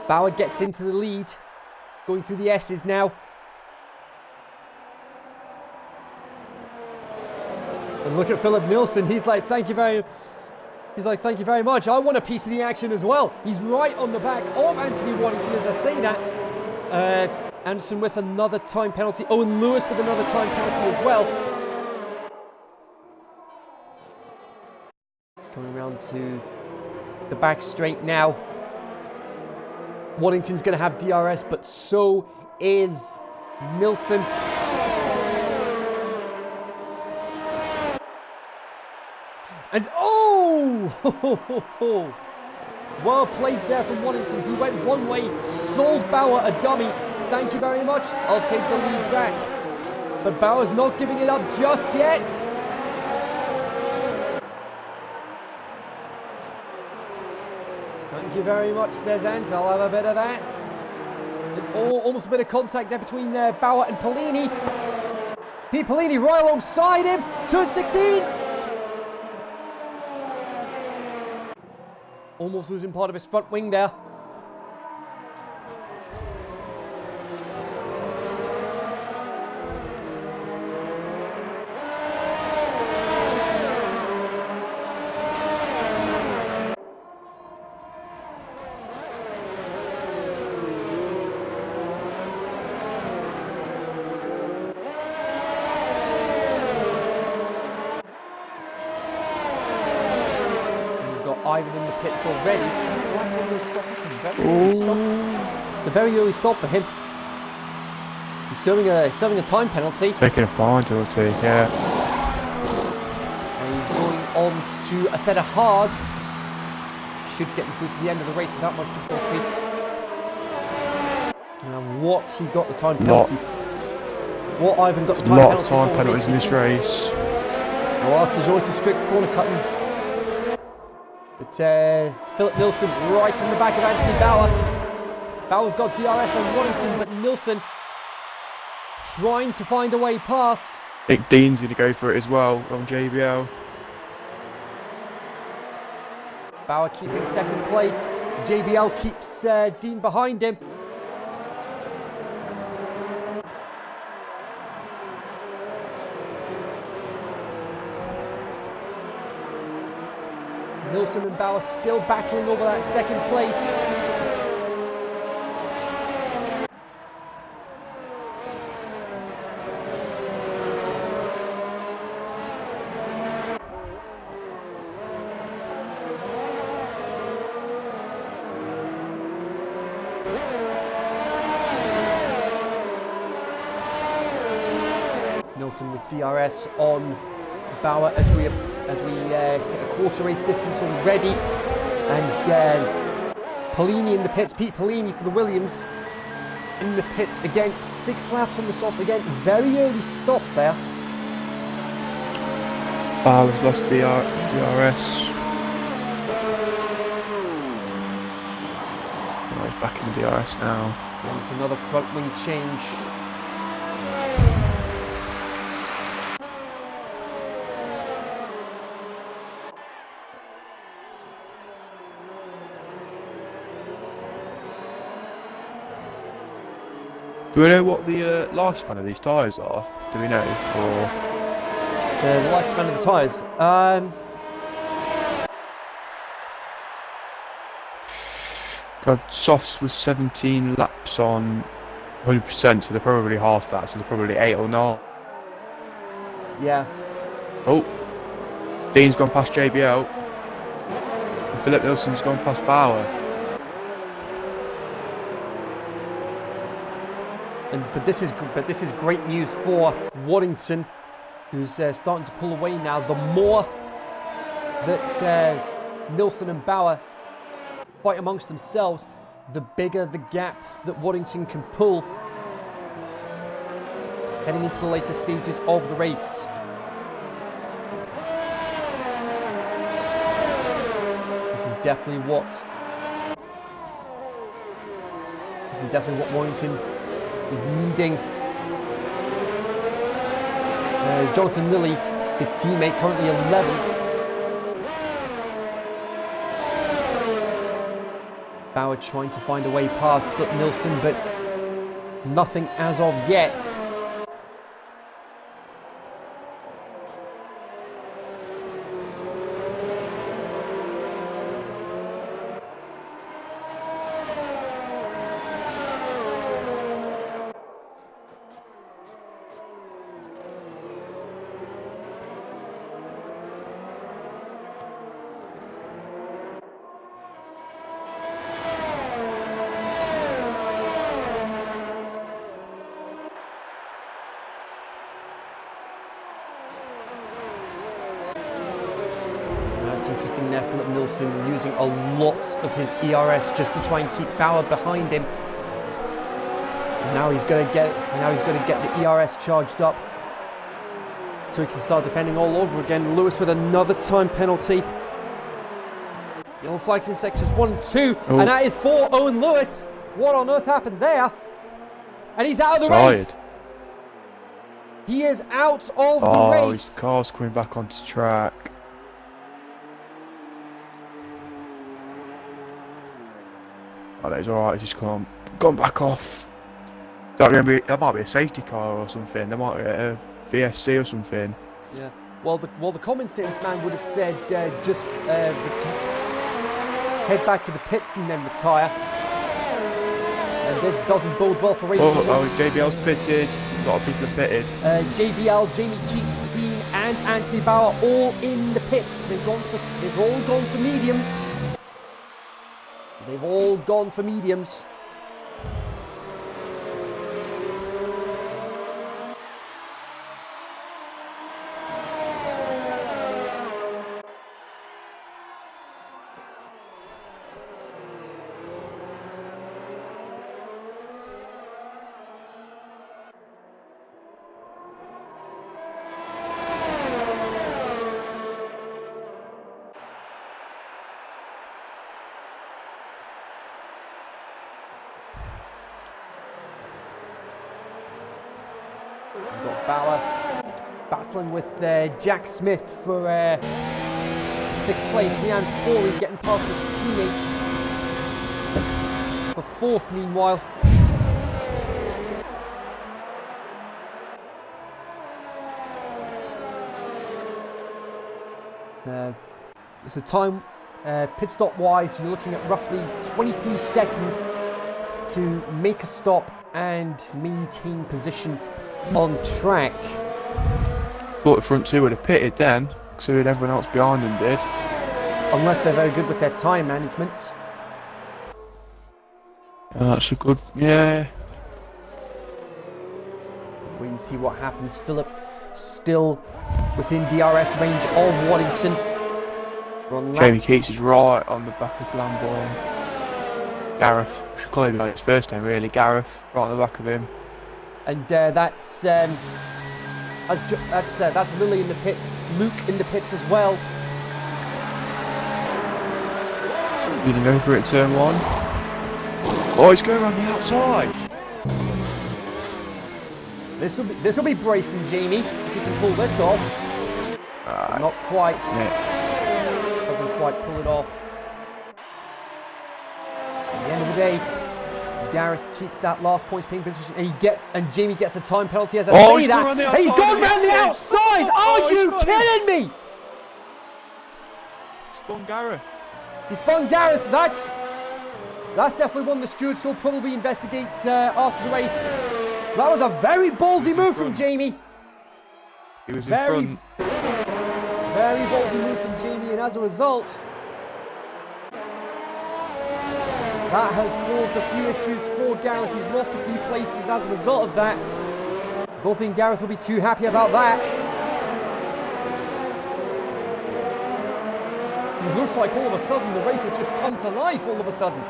Speaker 1: Bauer gets into the lead. Going through the S's now. And look at Philip Nilsson. He's like, thank you very much. He's like, thank you very much. I want a piece of the action as well. He's right on the back of Anthony Waddington as I say that. Anderson with another time penalty. Owen Lewis with another time penalty as well. Coming around to the back straight now. Waddington's going to have DRS, but so is Nilsson. And oh! Well played there from Waddington. He went one way, sold Bauer a dummy. Thank you very much. I'll take the lead back. But Bauer's not giving it up just yet. Thank you very much, says Ant. I'll have a bit of that. And almost a bit of contact there between Bauer and Polini. Pete Polini right alongside him. 2:16. Almost losing part of his front wing there. Ivan in the pits already. It's a very early stop for him. He's serving a time penalty.
Speaker 2: Taking a fine penalty, yeah.
Speaker 1: And he's going on to a set of hards. Should get him through to the end of the race without much difficulty. Now what he got the time penalty? What Ivan got the time penalty?
Speaker 2: A lot of time penalties in this race.
Speaker 1: Well, there's always some strict corner cutting. But Philip Nilsson right on the back of Anthony Bauer. Bauer's got DRS on Waddington, but Nilsson trying to find a way past.
Speaker 2: I think Dean's going to go for it as well on JBL.
Speaker 1: Bauer keeping second place. JBL keeps Dean behind him. Nilsson and Bauer still battling over that second place. Nilsson with DRS on Bauer as we hit a quarter race distance already, and Polini in the pits. Pete Polini for the Williams in the pits again. 6 laps on the sauce again. Very early stop there.
Speaker 2: Bauer's lost DRS. Oh, he's back in the DRS now.
Speaker 1: There's another front wing change.
Speaker 2: Do we know what the lifespan of these tyres are? Do we know? Or
Speaker 1: The lifespan of the tyres.
Speaker 2: God, softs was 17 laps on 100%, so they're probably half that, so they're probably 8 or 9.
Speaker 1: Yeah.
Speaker 2: Oh, Dean's gone past JBL. And Philip Nilsson's gone past Bauer.
Speaker 1: But this is great news for Waddington, who's starting to pull away now. The more that Nilsson and Bauer fight amongst themselves, the bigger the gap that Waddington can pull heading into the later stages of the race. This is definitely what Waddington is needing. Jonathan Lilly, his teammate, currently 11th. Bauer trying to find a way past Philip Nilsson, but nothing as of yet. Lewison using a lot of his ERS just to try and keep Bauer behind him. And now he's going to get the ERS charged up so he can start defending all over again. Lewis with another time penalty. Yellow flags in sectors 1 and 2, and that is for Owen Lewis. What on earth happened there? And he's out of the race. He is out of the race.
Speaker 2: His car's coming back onto track. Oh, that is alright, he's just gone back off. That might be a safety car or something. There might be a VSC or something.
Speaker 1: Yeah. Well, the commentator's man would have said just head back to the pits and then retire. And this doesn't bode well for racing.
Speaker 2: JBL's pitted. A lot of people have pitted.
Speaker 1: JBL, Jamie Keats, Dean, and Anthony Bauer all in the pits. They've all gone for mediums. They've all gone for mediums. We've got Bauer battling with Jack Smith for 6th place. Leanne Foley getting past his teammate for 4th meanwhile. So time, pit stop wise, you're looking at roughly 23 seconds to make a stop and maintain position on track.
Speaker 2: Thought the front two would have pitted then, considering everyone else behind them did.
Speaker 1: Unless they're very good with their time management.
Speaker 2: That's a good, yeah.
Speaker 1: Wait and see what happens. Philip still within DRS range of Waddington.
Speaker 2: Jamie Keats is right on the back of Glamborn. Gareth, I should call him by his first name really, Gareth, right on the back of him.
Speaker 1: And that's Lily in the pits, Luke in the pits as well.
Speaker 2: Leading over at turn 1. Oh, he's going around the outside.
Speaker 1: This will be brave from Jamie if he can pull this off. Not quite.
Speaker 2: Yeah.
Speaker 1: Doesn't quite pull it off. At the end of the day, Gareth keeps that last points ping position, and Jamie gets a time penalty as I say that. He's gone round the outside. Are you kidding me?
Speaker 2: Spun Gareth.
Speaker 1: He spun Gareth. That's definitely one the stewards will probably investigate after the race. That was a very ballsy move from Jamie.
Speaker 2: He was in front.
Speaker 1: Very ballsy move from Jamie, and as a result, that has caused a few issues for Gareth. He's lost a few places as a result of that. I don't think Gareth will be too happy about that. It looks like all of a sudden the race has just come to life all of a sudden.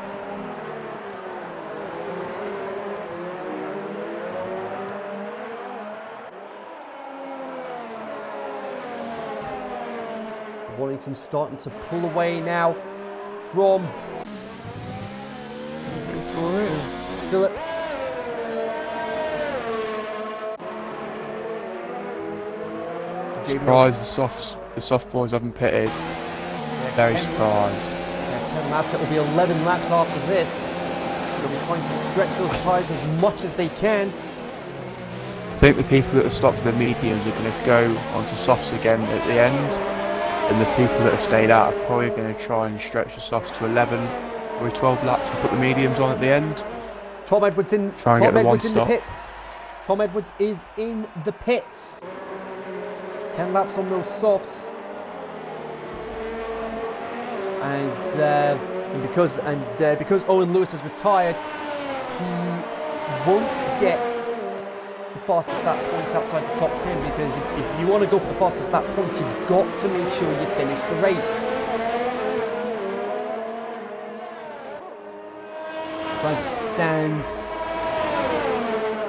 Speaker 1: Warrington's starting to pull away now from Philip.
Speaker 2: Surprised the soft boys haven't pitted. Very surprised.
Speaker 1: 10 laps, it will be 11 laps after this. They'll be trying to stretch those tyres as much as they can.
Speaker 2: I think the people that have stopped for the mediums are going to go onto softs again at the end, and the people that have stayed out are probably going to try and stretch the softs to 11 or 12 laps and put the mediums on at the end.
Speaker 1: Tom Edwards in the pits. Tom Edwards is in the pits. 10 laps on those softs. And because Owen Lewis has retired, he won't get the fastest lap points outside the top 10, because if you want to go for the fastest lap points, you've got to make sure you finish the race. As it stands,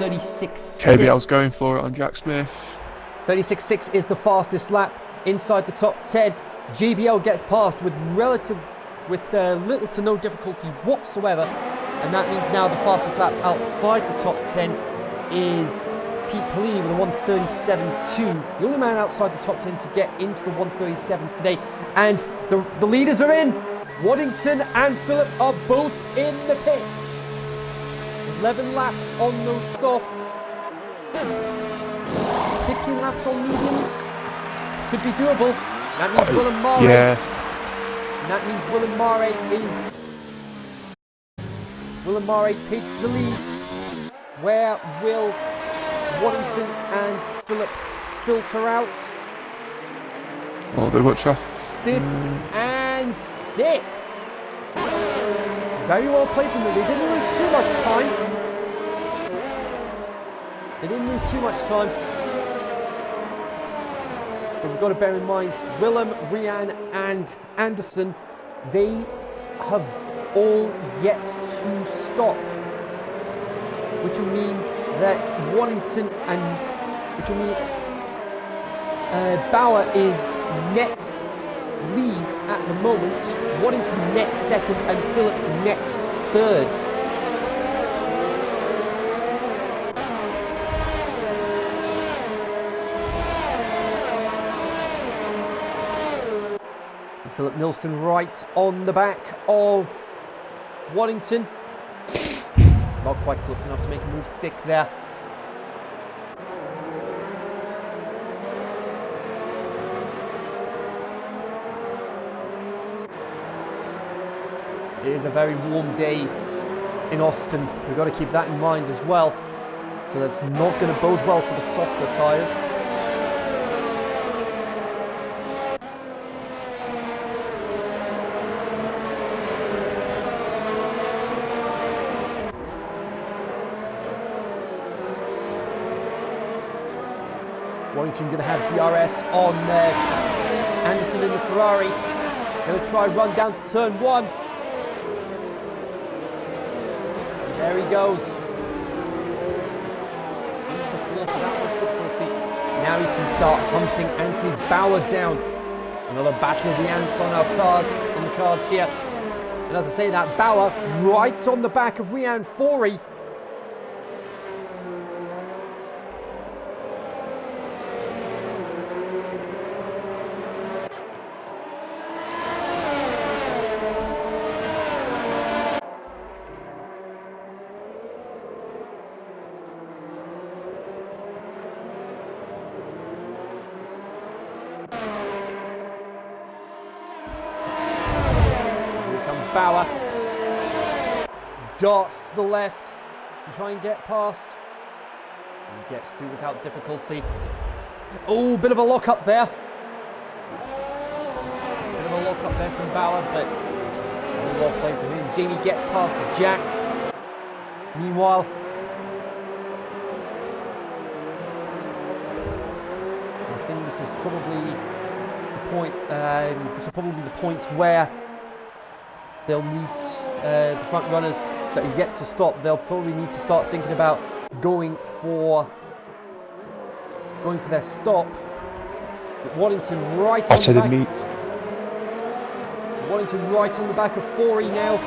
Speaker 1: 36.6.
Speaker 2: KBL's going for it on Jack Smith.
Speaker 1: 36.6 is the fastest lap inside the top 10. GBL gets past with little to no difficulty whatsoever, and that means now the fastest lap outside the top 10 is Pete Polini with a 137.2. The only man outside the top 10 to get into the 137s today, and the leaders are in. Waddington and Phillip are both in the pits. 11 laps on those softs. 16 laps on mediums. Could be doable. That means Willem Mare.
Speaker 2: Yeah.
Speaker 1: And that means Willem Mare takes the lead. Where will Waddington and Phillip filter out?
Speaker 2: Oh, they've got traffic.
Speaker 1: 5th and 6th. Very well played from them. They didn't lose too much time. But we've got to bear in mind, Willem, Rian and Anderson, they have all yet to stop. Which will mean that Waddington Bauer is net lead at the moment. Waddington net second and Phillip net third. And Philip Nilsson right on the back of Waddington. Not quite close enough to make a move stick there. It is a very warm day in Austin. We've got to keep that in mind as well. So that's not going to bode well for the softer tyres. Waddington going to have DRS on Anderson in the Ferrari. Going to try run down to turn 1. There he goes. That much difficulty. Now he can start hunting Anthony Bauer down. Another battle of the ants on the cards here. And as I say that, Bauer right on the back of Rian Fori. Bauer darts to the left to try and get past. He gets through without difficulty. Oh, bit of a lock up there. Bit of a lock up there from Bauer, but well played from him. Jamie gets past Jack. Meanwhile, I think this is probably the point. This will probably be the point where they'll need the front runners that are yet to stop. They'll probably need to start thinking about going for their stop. But Waddington right on the back. Waddington right on the back of Fori now.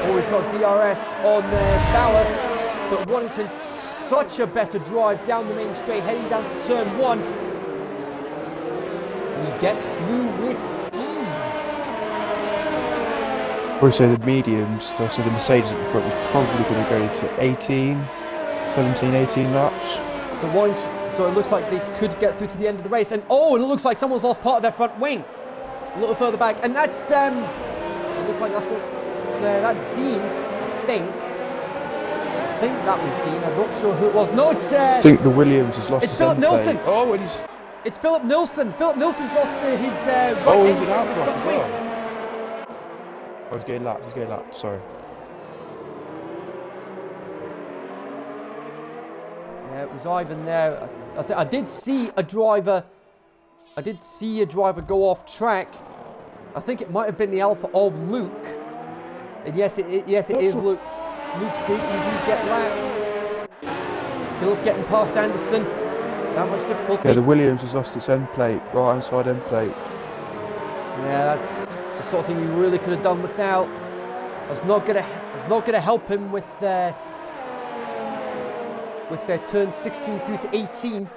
Speaker 1: Fori's got DRS on Bauer, but Waddington such a better drive down the main straight, heading down to turn 1. And he gets through with
Speaker 2: I would say the mediums, so the Mercedes at the front was probably going to go to 18 laps.
Speaker 1: So it looks like they could get through to the end of the race. And oh, and it looks like someone's lost part of their front wing. A little further back. And that's, it looks like that's Dean, I think. I think that was Dean. I'm not sure who it was. No, it's...
Speaker 2: I think the Williams has lost his
Speaker 1: Philip Nilsson.
Speaker 2: Oh, and he's...
Speaker 1: It's Philip Nilsson. Philip Nilsson's lost his right
Speaker 2: oh,
Speaker 1: wing.
Speaker 2: he's an out for us as well. Oh, he's getting lapped, sorry.
Speaker 1: Yeah, it was Ivan there. I did see a driver go off track. I think it might have been the Alpha of Luke. And yes, it is Luke. Luke did indeed get lapped. Philip getting past Anderson. Not much difficulty.
Speaker 2: Yeah, the Williams has lost its end plate, right hand side end plate.
Speaker 1: Yeah, that's the sort of thing he really could have done without. It's not gonna help him with their turn 16 through to 18.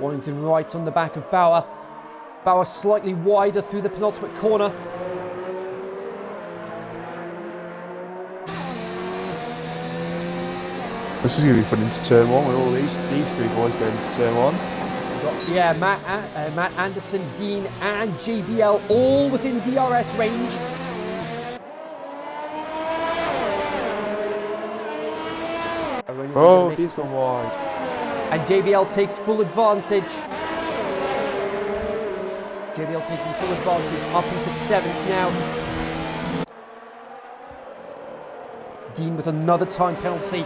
Speaker 1: Warrington right on the back of Bauer. Bauer slightly wider through the penultimate corner.
Speaker 2: This is going to be fun into turn 1 with all these three boys going into turn 1.
Speaker 1: Yeah, Matt Anderson, Dean and JBL all within DRS range.
Speaker 2: Oh, Dean's gone wide.
Speaker 1: And JBL takes full advantage. JBL taking full advantage up into 7th now. Dean with another time penalty.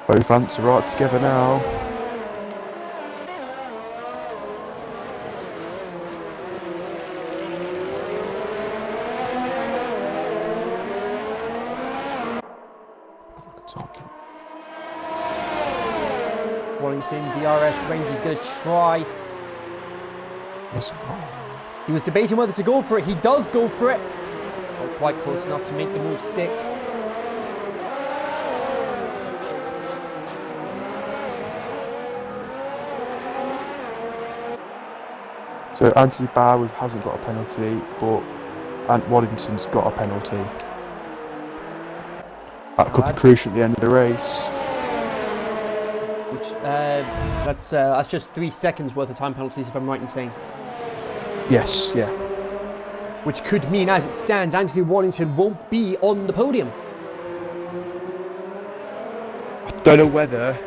Speaker 2: Both ants are right together now.
Speaker 1: Warrington DRS range is going to try. He was debating whether to go for it. He does go for it. Not quite close enough to make the move stick.
Speaker 2: So Anthony Bauer hasn't got a penalty, but Ant Waddington's got a penalty. That could be crucial at the end of the race.
Speaker 1: Which that's just 3 seconds worth of time penalties, if I'm right in saying.
Speaker 2: Yes, yeah.
Speaker 1: Which could mean, as it stands, Anthony Waddington won't be on the podium.
Speaker 2: I don't know whether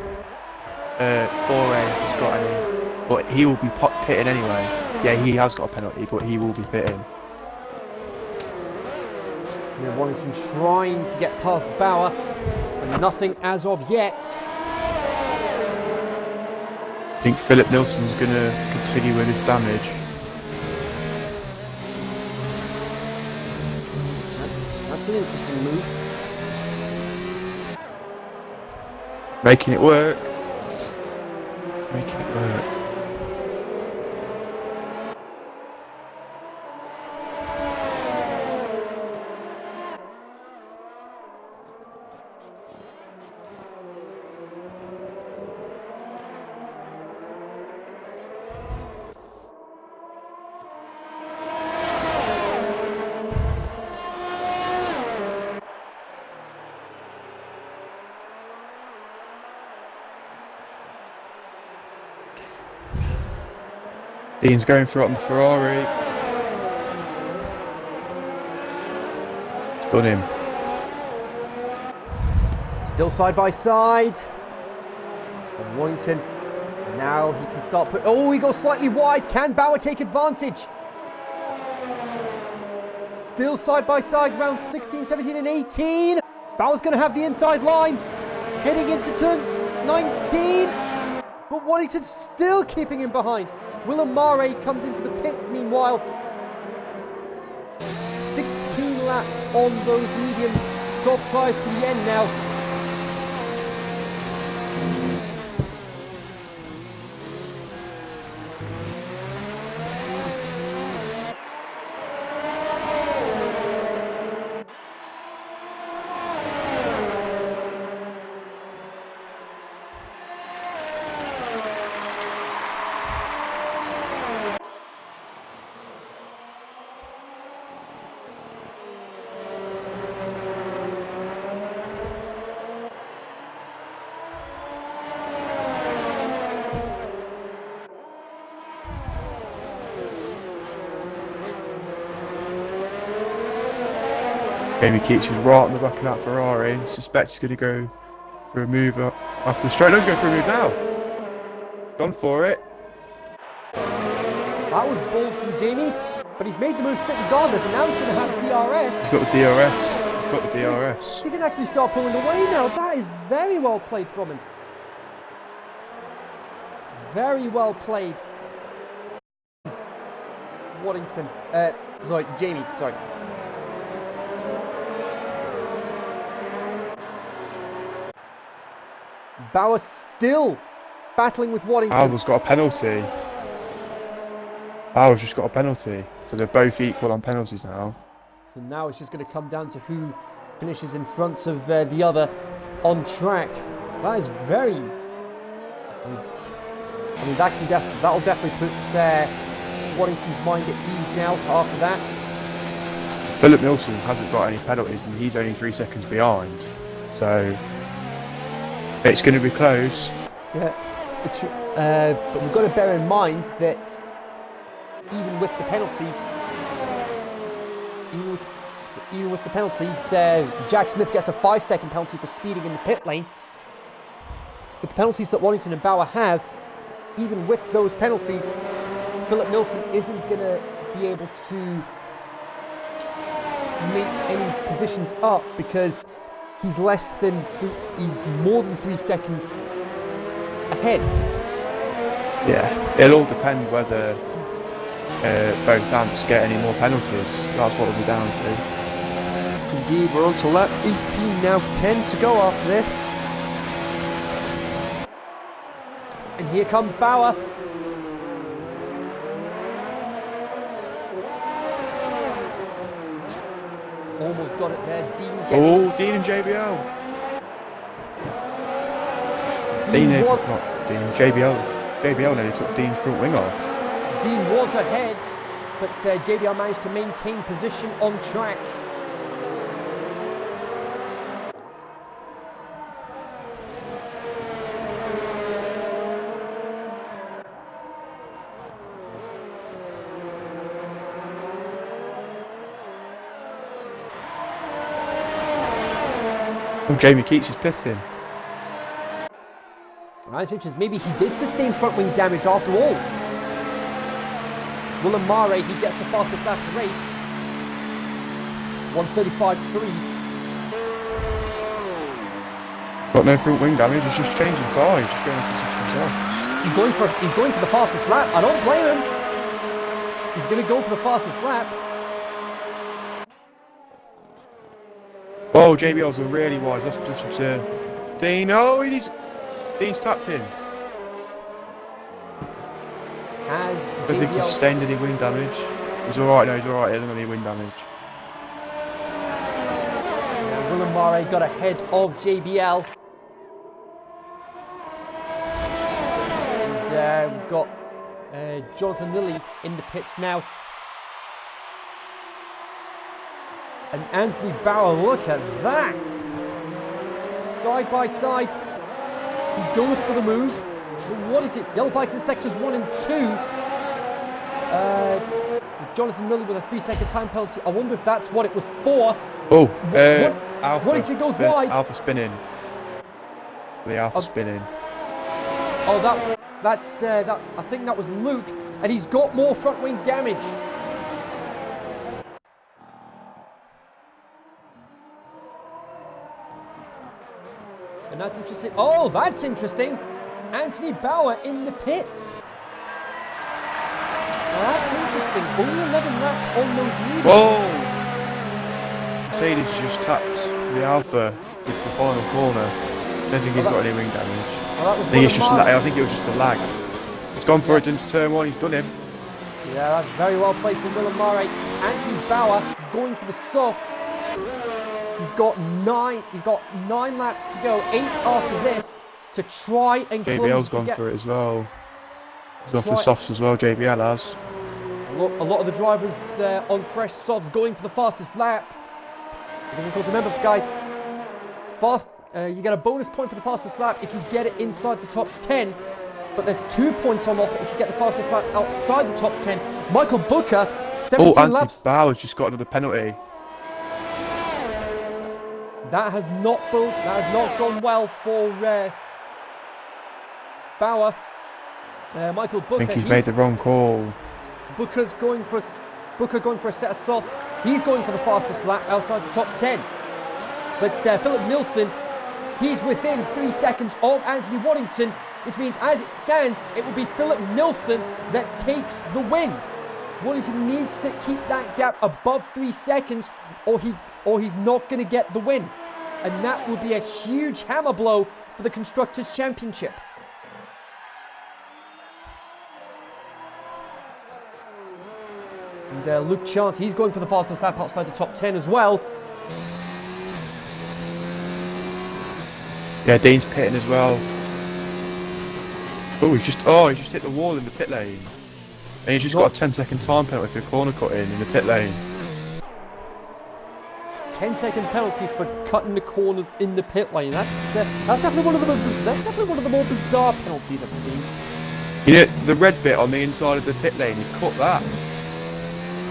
Speaker 2: 4A has got any, but he will be pitting anyway. Yeah, he has got a penalty, but he will be pitting.
Speaker 1: Yeah, Warrington trying to get past Bauer, but nothing as of yet.
Speaker 2: I think Philip Nilsson's going to continue with his damage.
Speaker 1: That's an interesting move.
Speaker 2: Making it work. Making it work. Dean's going for it on the Ferrari. It's done him.
Speaker 1: Still side by side. And Warrington. Now he can start put. Oh, he goes slightly wide. Can Bauer take advantage? Still side by side, round 16, 17 and 18. Bauer's going to have the inside line. Getting into turns 19. But Waddington still keeping him behind. Willem Mare comes into the pits meanwhile. 16 laps on those medium soft tyres to the end now.
Speaker 2: Jamie Keats is right on the back of that Ferrari. Suspects he's going to go for a move after the straight. No, he's going for a move now. Gone for it.
Speaker 1: That was bold from Jamie, but he's made the move stick regardless, and now he's going to have DRS.
Speaker 2: He's got the DRS. He's got the DRS.
Speaker 1: He can actually start pulling away now. That is very well played from him. very well played. Waddington. Sorry, Jamie. Sorry. Bauer still battling with Waddington.
Speaker 2: Bauer's got a penalty. Bauer's just got a penalty. So they're both equal on penalties now.
Speaker 1: So now it's just going to come down to who finishes in front of the other on track. That is very... I mean that'll definitely put Waddington's mind at ease now after that.
Speaker 2: Philip Milson hasn't got any penalties and he's only 3 seconds behind. So it's going to be close.
Speaker 1: Yeah, but we've got to bear in mind that even with the penalties, Jack Smith gets a 5-second penalty for speeding in the pit lane. With the penalties that Waddington and Bauer have, even with those penalties, Philip Milson isn't going to be able to make any positions up because he's more than 3 seconds ahead.
Speaker 2: Yeah, it'll all depend whether both amps get any more penalties. That's what it'll be down to.
Speaker 1: Indeed, we're on to lap 18 now, 10 to go after this. And here comes Bauer. Almost got it there.
Speaker 2: Dean and JBL. JBL nearly took Dean's front wing off.
Speaker 1: Dean was ahead, but JBL managed to maintain position on track.
Speaker 2: Oh, Jamie Keats is pitting.
Speaker 1: That's interesting. Maybe he did sustain front wing damage after all. Willem Mare, he gets the fastest lap of the race. 1:35.3.
Speaker 2: Got no front wing damage. He's just changing tyres. Just going into some softs.
Speaker 1: He's going for the fastest lap. I don't blame him. He's going to go for the fastest lap.
Speaker 2: Oh, JBL's a really wise. Let's position to Dean. Oh, Dean's tapped in.
Speaker 1: I
Speaker 2: don't think he sustained any wing damage. He's alright, no, he's alright. He hasn't got any wing damage.
Speaker 1: Willem Mare got ahead of JBL. And we've got Jonathan Lilly in the pits now. And Anthony Bauer, look at that! Side by side. He goes for the move. But what is it? Yellow flags in sectors 1 and 2. Jonathan Lilly with a 3-second time penalty. I wonder if that's what it was for.
Speaker 2: Oh,
Speaker 1: Alpha. Waddington goes wide.
Speaker 2: Alpha spinning. The Alpha spinning.
Speaker 1: Oh, that's I think that was Luke, and he's got more front wing damage. And that's interesting. Oh, that's interesting. Anthony Bauer in the pits. Now that's interesting. Only 11 laps on those leaders.
Speaker 2: Whoa! Mercedes just tapped the Alpha into the final corner. I don't think he's got any wing damage.
Speaker 1: Well,
Speaker 2: I think it was just a lag. He's gone for it into turn 1. He's done him.
Speaker 1: Yeah, that's very well played from Willem Mare. Anthony Bauer going for the softs. He's got 9 laps to go, 8 after this, to try and close.
Speaker 2: JBL's gone for it as well. He's gone for the softs as well, JBL has.
Speaker 1: A lot of the drivers on fresh softs going for the fastest lap. Because of course, remember guys, you get a bonus point for the fastest lap if you get it inside the top 10. But there's 2 points on offer if you get the fastest lap outside the top 10. Michael Booker, 17
Speaker 2: Anthony
Speaker 1: laps.
Speaker 2: Bauer's just got another penalty.
Speaker 1: That has not gone well for Bauer. Michael Booker.
Speaker 2: I think he's made the wrong call.
Speaker 1: Booker going for a set of softs. He's going for the fastest lap outside the top 10. But Philip Milson, he's within 3 seconds of Anthony Waddington. which means as it stands, it will be Philip Nilsson that takes the win. Waddington needs to keep that gap above 3 seconds or he's not going to get the win. And that would be a huge hammer blow for the Constructors' Championship. And Luke Chant, he's going for the fastest lap outside the top 10 as well.
Speaker 2: Yeah, Dean's pitting as well. Oh, he's just hit the wall in the pit lane. And he's just got a 10-second time penalty for corner cutting in the pit lane.
Speaker 1: 10-second penalty for cutting the corners in the pit lane. That's definitely one of the more bizarre penalties I've seen.
Speaker 2: You know, the red bit on the inside of the pit lane, he cut that.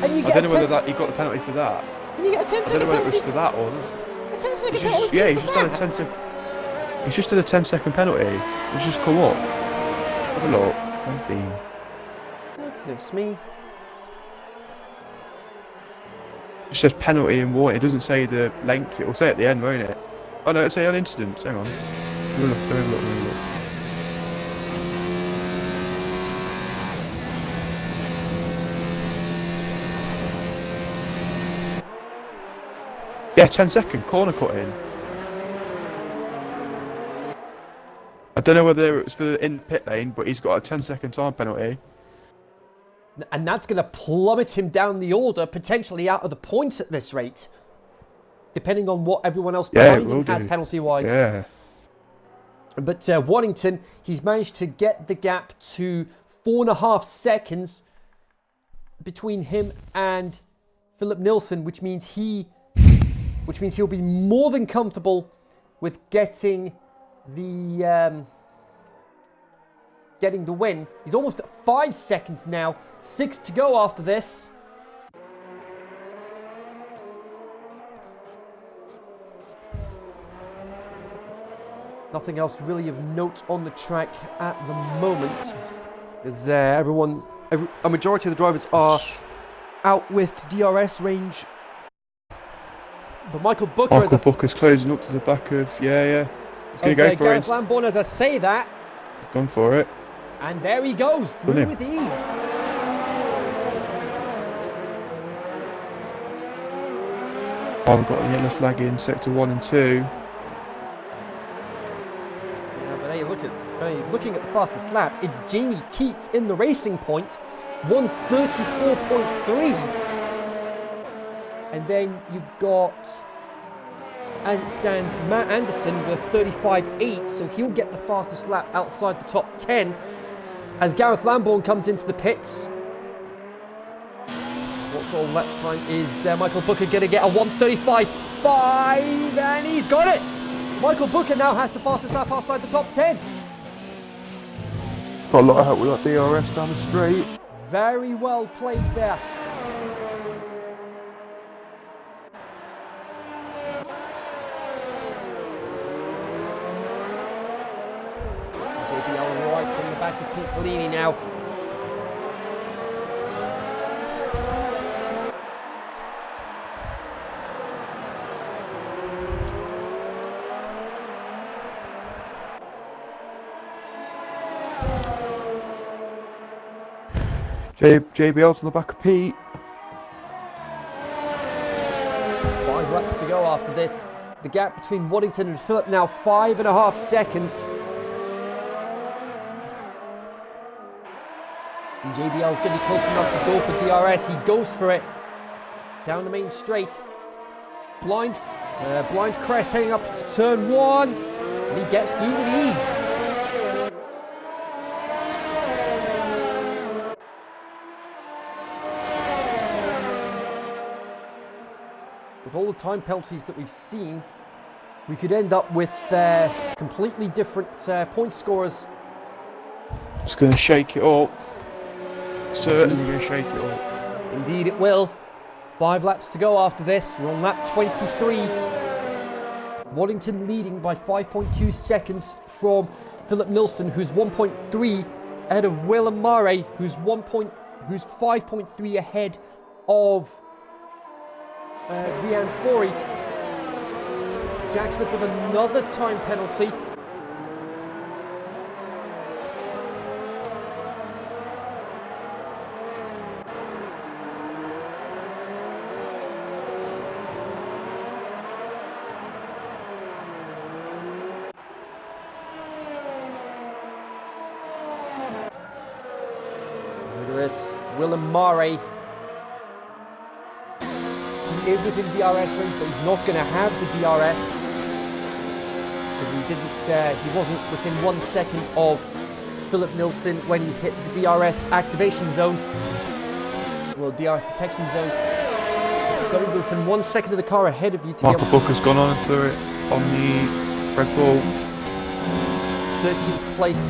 Speaker 1: And you get
Speaker 2: I don't know whether he got the penalty for that.
Speaker 1: And you get a 10-second penalty.
Speaker 2: I don't know whether it was for that or
Speaker 1: a 10-second penalty.
Speaker 2: Yeah, he's just done a 10-second. He's just done a 10-second penalty. He's just come up. Have a look. Where's Dean?
Speaker 1: Goodness me.
Speaker 2: It says penalty and warning. It doesn't say the length. It will say at the end, won't it? Oh no, it'll say on incidents. Hang on. Have a look. Have a look. Have a look. Yeah, 10-second corner cutting. I don't know whether it was for the in pit lane, but he's got a 10-second time penalty.
Speaker 1: And that's going to plummet him down the order, potentially out of the points at this rate. Depending on what everyone else behind him has penalty-wise.
Speaker 2: Yeah.
Speaker 1: But Waddington, he's managed to get the gap to 4.5 seconds between him and Philip Nilsson, which means he'll be more than comfortable with getting the win. He's almost at 5 seconds now. 6 to go after this. Nothing else really of note on the track at the moment. As a majority of the drivers are out with DRS range. But Michael
Speaker 2: Booker's closing up to the back of, yeah. He's going to go for
Speaker 1: Gareth
Speaker 2: it.
Speaker 1: Lambourne, as I say that.
Speaker 2: He's gone for it.
Speaker 1: And there he goes, through with ease.
Speaker 2: I've got a yellow flag in sector 1 and 2.
Speaker 1: Yeah, but hey, looking at the fastest laps, it's Jamie Keats in the Racing Point, 134.3. And then you've got, as it stands, Matt Anderson with a 35.8, so he'll get the fastest lap outside the top 10. As Gareth Lambourne comes into the pits. What sort of lap time is Michael Booker going to get? A 135.5, and he's got it! Michael Booker now has the fastest lap outside the top 10.
Speaker 2: Got a lot of help with that DRS down the straight.
Speaker 1: Very well played there. JBL right from the back of Pete Bellini now.
Speaker 2: JBL's on the back of Pete.
Speaker 1: 5 laps to go after this. The gap between Waddington and Philip now 5.5 seconds. And JBL's going to be close enough to go for DRS. He goes for it. Down the main straight. Blind crest heading up to turn 1. And he gets through with ease. With all the time penalties that we've seen, we could end up with completely different point scorers.
Speaker 2: It's going to shake it up. Certainly going to shake it up.
Speaker 1: Indeed it will. 5 laps to go after this. We're on lap 23. Waddington leading by 5.2 seconds from Philip Nilsson, who's 1.3 ahead of Willem Mare, who's 5.3 ahead of Rian Forey. Jack Smith with another time penalty. There is Willem Mare. He is within DRS range, but he's not going to have the DRS. Because he wasn't within 1 second of Philip Nilsson when he hit the DRS activation zone. Well, DRS detection zone. You've got to go within 1 second of the car ahead of you to
Speaker 2: Michael Booker's gone on and threw it on the Red Bull.
Speaker 1: 13th place.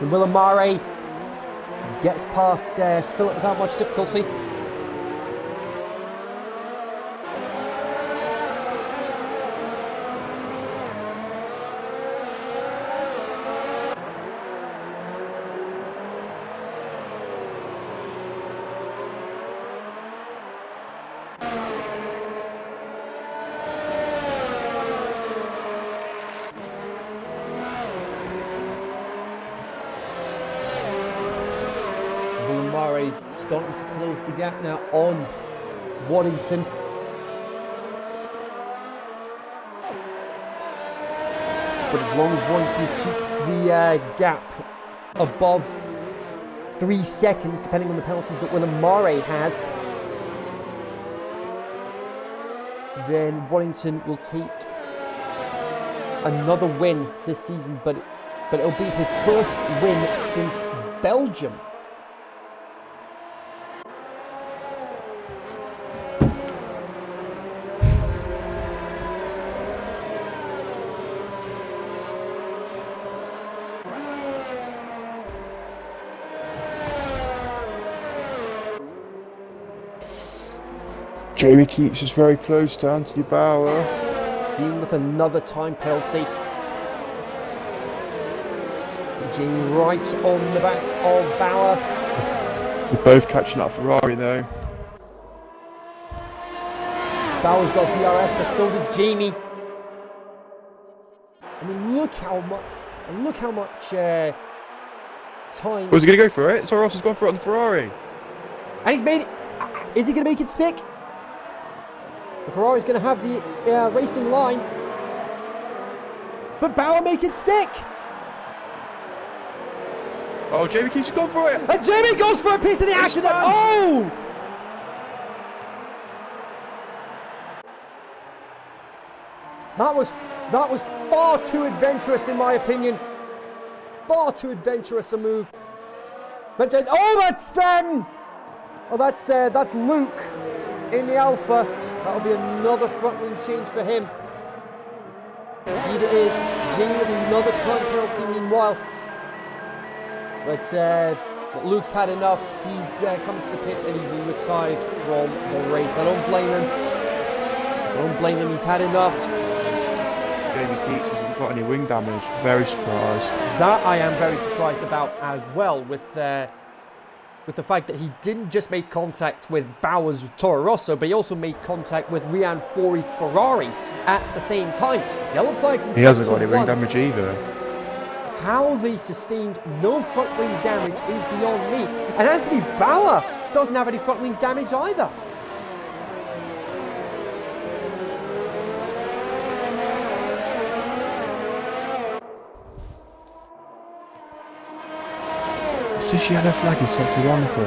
Speaker 1: And Willem Mare gets past Philip without much difficulty. Murray starting to close the gap now on Waddington. But as long as Waddington keeps the gap above 3 seconds, depending on the penalties that Willem Mare has, then Waddington will take another win this season, but it'll be his first win since Belgium.
Speaker 2: Jamie keeps us very close to Anthony Bauer.
Speaker 1: Dealing with another time penalty. Jamie right on the back of Bauer.
Speaker 2: We're both catching up Ferrari though.
Speaker 1: Bauer's got DRS, but so does Jamie. I mean, look how much time.
Speaker 2: Was he going to go for it? Sorry, Ross has gone for it on the Ferrari.
Speaker 1: And he's made it. Is he going to make it stick? The Ferrari's going to have the racing line. But Bauer makes it stick.
Speaker 2: Oh, Jamie keeps going for it.
Speaker 1: And Jamie goes for a piece of the action. Oh! That was far too adventurous in my opinion. Far too adventurous a move. But that's them. Oh, that's Luke in the Alpha. That'll be another front wing change for him. Indeed it is. Jamie with another time penalty meanwhile. But Luke's had enough. He's come to the pits and he's retired from the race. I don't blame him. I don't blame him. He's had enough.
Speaker 2: Jamie Keats hasn't got any wing damage. Very surprised.
Speaker 1: That I am very surprised about as well, with the fact that he didn't just make contact with Bauer's Toro Rosso, but he also made contact with Rian Fori's Ferrari at the same time. Yellow flags in
Speaker 2: He hasn't got any wing damage either.
Speaker 1: How they sustained no front wing damage is beyond me. And Anthony Bauer doesn't have any front wing damage either.
Speaker 2: What's this yellow flag in sector 1 for?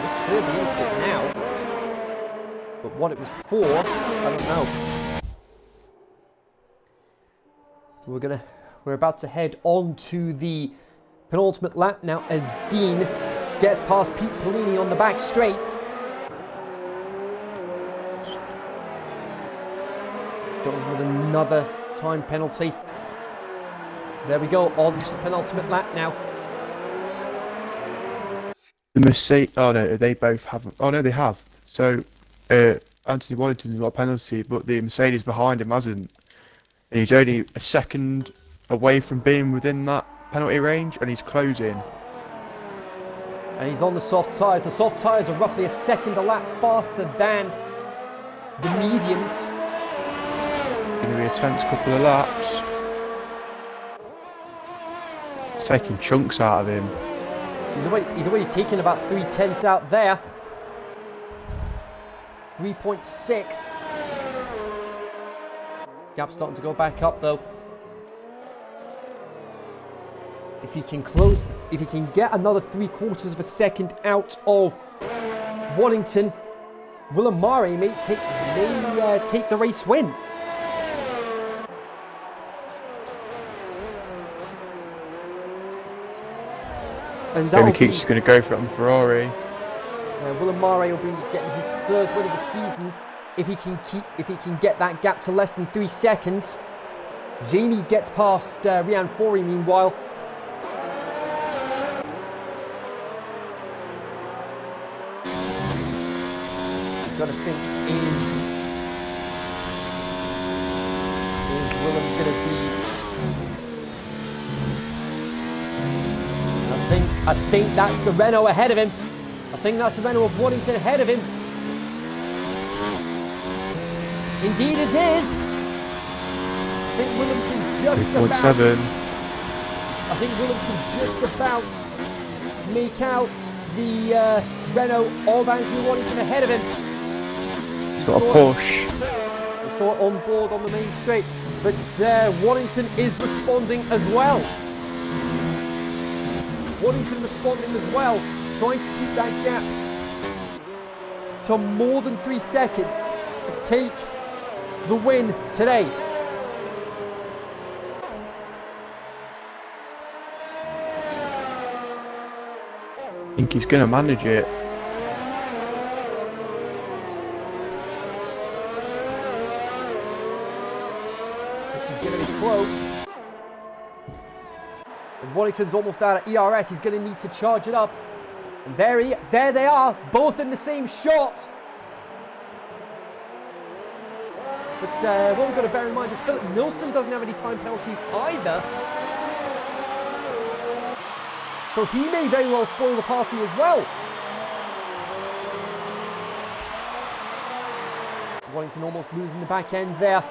Speaker 1: They cleared the instant now. But what it was for, I don't know. We're about to head on to the penultimate lap now as Dean gets past Pete Polini on the back straight. Jones with another time penalty. So there we go, on to the penultimate lap now.
Speaker 2: The Mercedes. Oh no, they both haven't. Oh no, they have. So Anthony Wallington's got a penalty, but the Mercedes behind him hasn't. And he's only a second away from being within that penalty range, and he's closing.
Speaker 1: And he's on the soft tyres. The soft tyres are roughly a second a lap faster than the mediums.
Speaker 2: Going to be a tense couple of laps. It's taking chunks out of him.
Speaker 1: He's already taken about 3/10 out there. 3.6. Gap's starting to go back up though. If he can get another 3/4 of a second out of Waddington, Willamare may take the race win. And
Speaker 2: Maybe Keats is going to go for it on the Ferrari.
Speaker 1: Willamare will be getting his third win of the season if he can get that gap to less than 3 seconds. Jamie gets past Rian Fori meanwhile. Got to think, is Willem going to be? I think that's the Renault ahead of him. I think that's the Renault of Waddington ahead of him. Indeed it is. I think Willem can just about. I think Willem can just about make out the Renault of Anthony Waddington ahead of him.
Speaker 2: He's got a push.
Speaker 1: We saw it on board on the main straight, but Waddington is responding as well. Waddington responding as well, trying to keep that gap to more than 3 seconds to take the win today.
Speaker 2: I think he's going to manage it.
Speaker 1: This is going to be close. And Waddington's almost out of ERS. He's going to need to charge it up. And there they are, both in the same shot. But what we've got to bear in mind is Philip Nilsson doesn't have any time penalties either. So he may very well spoil the party as well. Waddington almost losing the back end there.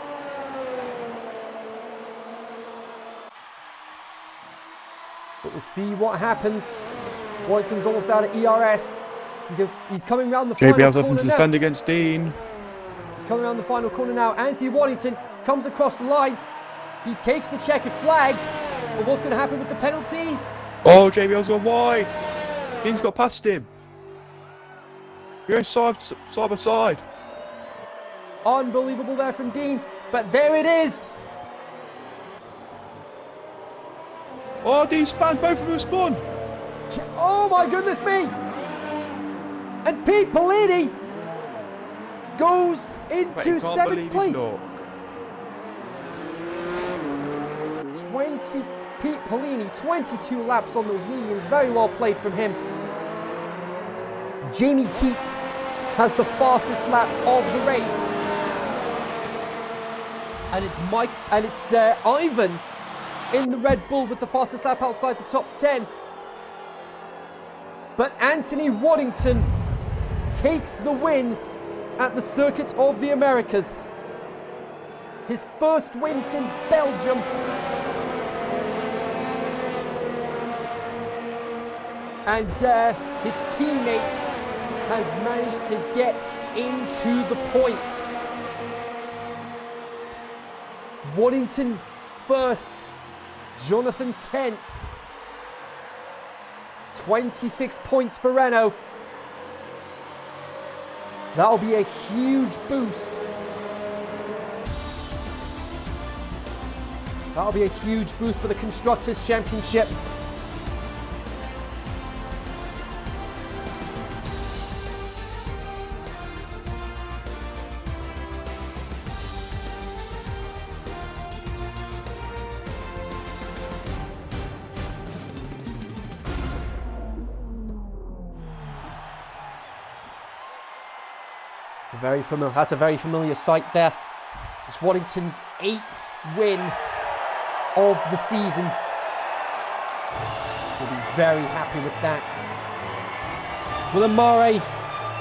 Speaker 1: But we'll see what happens. Waddington's almost out of ERS. He's coming around the final corner
Speaker 2: JBL's offering to defend against Dean.
Speaker 1: He's coming around the final corner now. Anthony Waddington comes across the line. He takes the checkered flag. But what's going to happen with the penalties?
Speaker 2: Oh, JBL's gone wide. Dean's got past him. You're going side by side.
Speaker 1: Unbelievable there from Dean. But there it is.
Speaker 2: Oh, Dean's spun. Both of them spun.
Speaker 1: Oh my goodness me! And Pete Polini goes into 7th place. 20 Pete Polini, 22 laps on those mediums. Very well played from him. Jamie Keats has the fastest lap of the race. And it's Ivan in the Red Bull with the fastest lap outside the top 10. But Anthony Waddington takes the win at the Circuit of the Americas. His first win since Belgium. And his teammate has managed to get into the points. Waddington first, Jonathan 10th. 26 points for Renault. That'll be a huge boost. That'll be a huge boost for the Constructors' Championship. Very familiar. That's a very familiar sight there. It's Waddington's 8th win of the season. We'll be very happy with that. Willem Mare,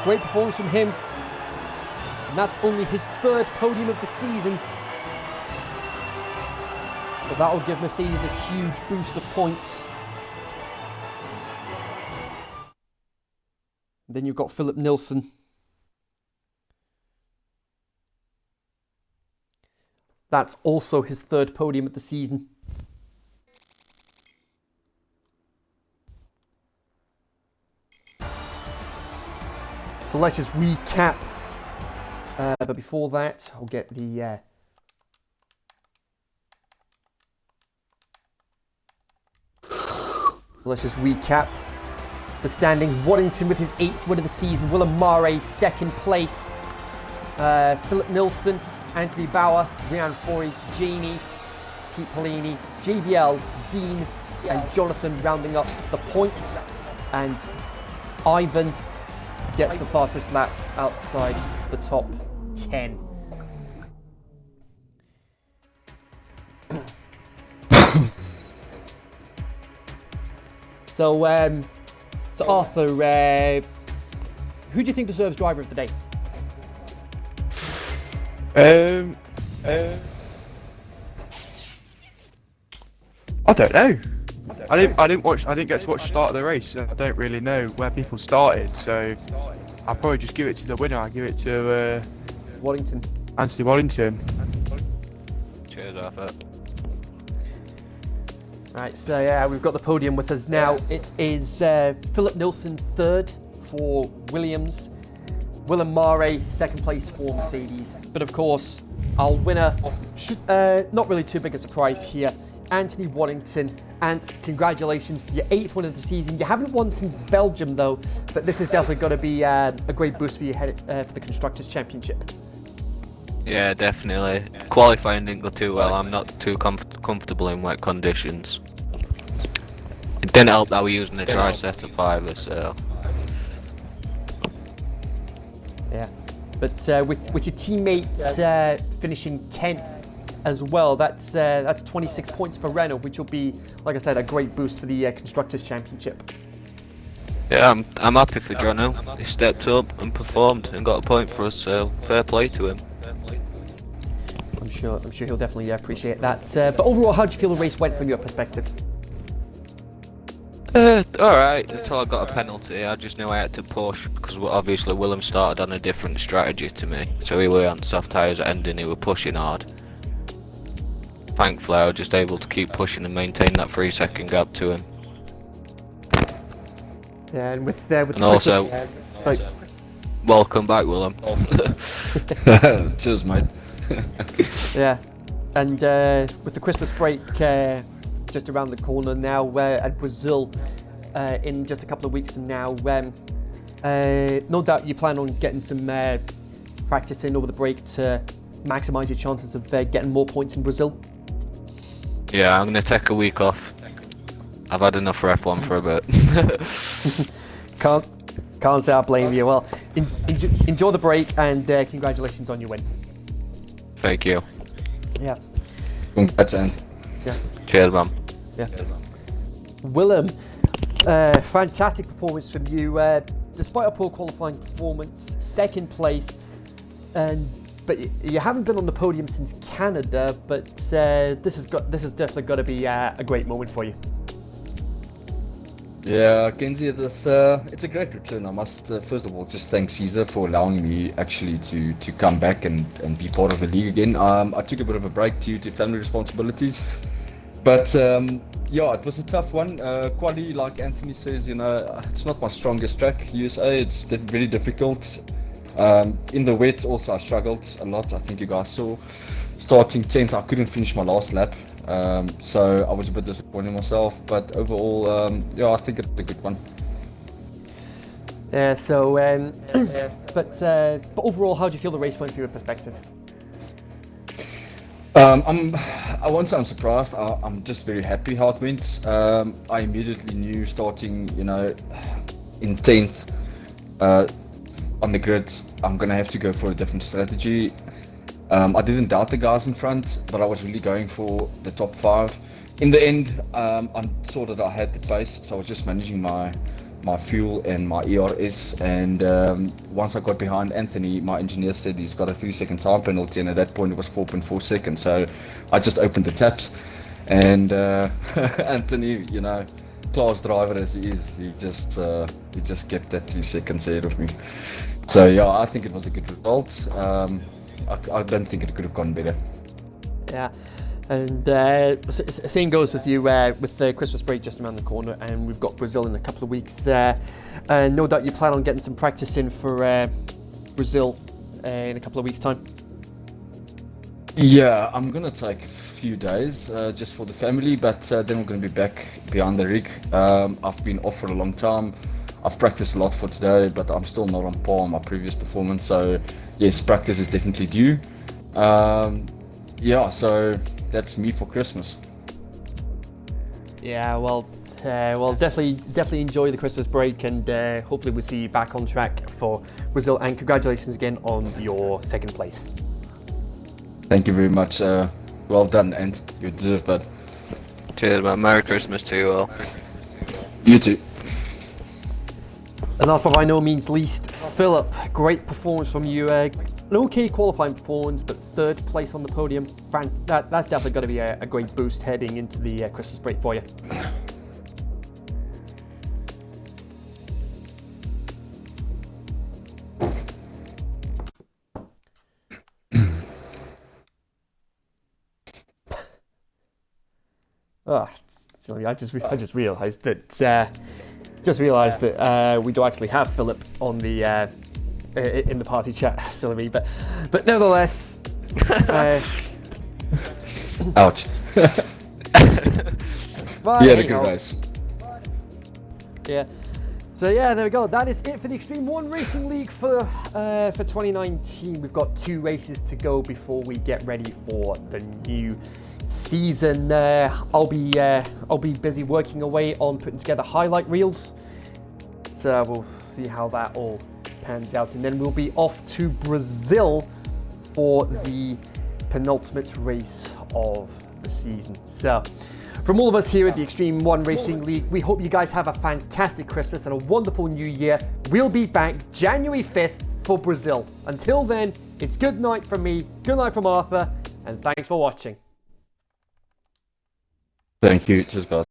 Speaker 1: great performance from him. And that's only his 3rd podium of the season. But that will give Mercedes a huge boost of points. Then you've got Philip Nilsson. That's also his 3rd podium of the season. So let's just recap. But before that, I'll get the... Let's just recap the standings. Waddington with his 8th win of the season. Willem Mare, 2nd place. Philip Nilsson, Anthony Bauer, Ryan Forey, Jamie, Pete Polini, JBL, Dean, and Jonathan rounding up the points. And Ivan gets the fastest lap outside the top 10. So Arthur, who do you think deserves driver of the day?
Speaker 2: I don't know. I didn't get to watch the start of the race. So I don't really know where people started. So I'll probably just give it to the winner. I'll give it to
Speaker 1: Waddington.
Speaker 2: Anthony Waddington.
Speaker 3: Cheers, Arthur.
Speaker 1: Right, so yeah, we've got the podium with us now. It is Philip Nilsson 3rd for Williams, Willem Mare 2nd place for Mercedes. But of course, our winner, not really too big a surprise here, Anthony Waddington. And congratulations, your 8th win of the season. You haven't won since Belgium though, but this is definitely going to be a great boost for you headed for the Constructors' Championship.
Speaker 3: Yeah, definitely. Qualifying didn't go too well. I'm not too comfortable in wet conditions. It didn't help that we're using a tri-set of 5, so...
Speaker 1: Yeah, but with your teammates finishing 10th as well, that's 26 points for Renault, which will be, like I said, a great boost for the Constructors' Championship.
Speaker 3: Yeah, I'm happy for Jono. He stepped up and performed and got a point for us, so fair play to him.
Speaker 1: I'm sure he'll definitely appreciate that. But overall, how do you feel the race went from your perspective?
Speaker 3: Alright, until I got a penalty. I just knew I had to push, because obviously Willem started on a different strategy to me. So he were on soft tyres at end and he were pushing hard. Thankfully I was just able to keep pushing and maintain that 3-second gap to him.
Speaker 1: Yeah, and with
Speaker 3: and also, welcome back, Willem.
Speaker 4: Cheers, mate.
Speaker 1: Yeah, and with the Christmas break just around the corner now, and Brazil in just a couple of weeks from now, no doubt you plan on getting some practice in over the break to maximise your chances of getting more points in Brazil.
Speaker 3: Yeah, I'm going to take a week off. I've had enough for F1 for a bit.
Speaker 1: Can't say I blame you. Well, enjoy the break, and congratulations on your win.
Speaker 3: Thank you.
Speaker 1: Yeah.
Speaker 4: Congrats, Anne.
Speaker 1: Yeah.
Speaker 3: Cheers, man.
Speaker 1: Yeah. Willem, fantastic performance from you. Despite a poor qualifying performance, 2nd place, but you haven't been on the podium since Canada. But this has definitely got to be a great moment for you.
Speaker 4: Yeah, Kenzie, it's a great return. I must first of all just thank Caesar for allowing me actually to come back and be part of the league again. I took a bit of a break due to family responsibilities, but yeah, it was a tough one. Quali, like Anthony says, it's not my strongest track. USA, it's very difficult. In the wet also I struggled a lot. I think you guys saw. Starting 10th, I couldn't finish my last lap. So I was a bit disappointed in myself, but overall, yeah, I think it's a good one.
Speaker 1: Yeah. So, but overall, how do you feel the race went from your perspective?
Speaker 4: I won't say I'm surprised. I'm just very happy how it went. I immediately knew starting, in 10th, on the grid, I'm gonna have to go for a different strategy. I didn't doubt the guys in front, but I was really going for the top 5. In the end, I saw that I had the pace, so I was just managing my fuel and my ERS. And once I got behind Anthony, my engineer said he's got a 3-second time penalty, and at that point it was 4.4 seconds. So I just opened the taps, and Anthony, you know, class driver as he is, he just kept that 3 seconds ahead of me. So yeah, I think it was a good result. I don't think it could have gone better.
Speaker 1: Yeah, and same goes with you with the Christmas break just around the corner, and we've got Brazil in a couple of weeks. No doubt you plan on getting some practice in for Brazil in a couple of weeks' time.
Speaker 4: Yeah, I'm gonna take a few days just for the family, but then we're gonna be back behind the rig. I've been off for a long time. I've practiced a lot for today, but I'm still not on par on my previous performance. So yes, practice is definitely due. Yeah, so that's me for Christmas.
Speaker 1: Yeah, well, definitely enjoy the Christmas break, and hopefully we'll see you back on track for Brazil. And congratulations again on your 2nd place.
Speaker 4: Thank you very much. Well done, and you deserve that.
Speaker 3: Cheers, man. Merry Christmas to you all.
Speaker 4: You too.
Speaker 1: And last but by no means least, Philip, great performance from you. An okay qualifying performance, but 3rd place on the podium. That's definitely going to be a great boost heading into the Christmas break for you. Oh, sorry, I just realised that. We do actually have Philip on the in the party chat, Sylvie, but nevertheless.
Speaker 4: Ouch.
Speaker 1: Right,
Speaker 4: You had a good race.
Speaker 1: Yeah. So yeah, there we go. That is it for the Extreme 1 Racing League for 2019. We've got 2 races to go before we get ready for the new season. I'll be busy working away on putting together highlight reels. So we'll see how that all pans out, and then we'll be off to Brazil for the penultimate race of the season. So from all of us here at the Extreme 1 Racing League, we hope you guys have a fantastic Christmas and a wonderful new year. We'll be back January 5th for Brazil. Until then, it's good night from me, good night from Arthur, and thanks for watching.
Speaker 4: Thank you. Cheers, guys.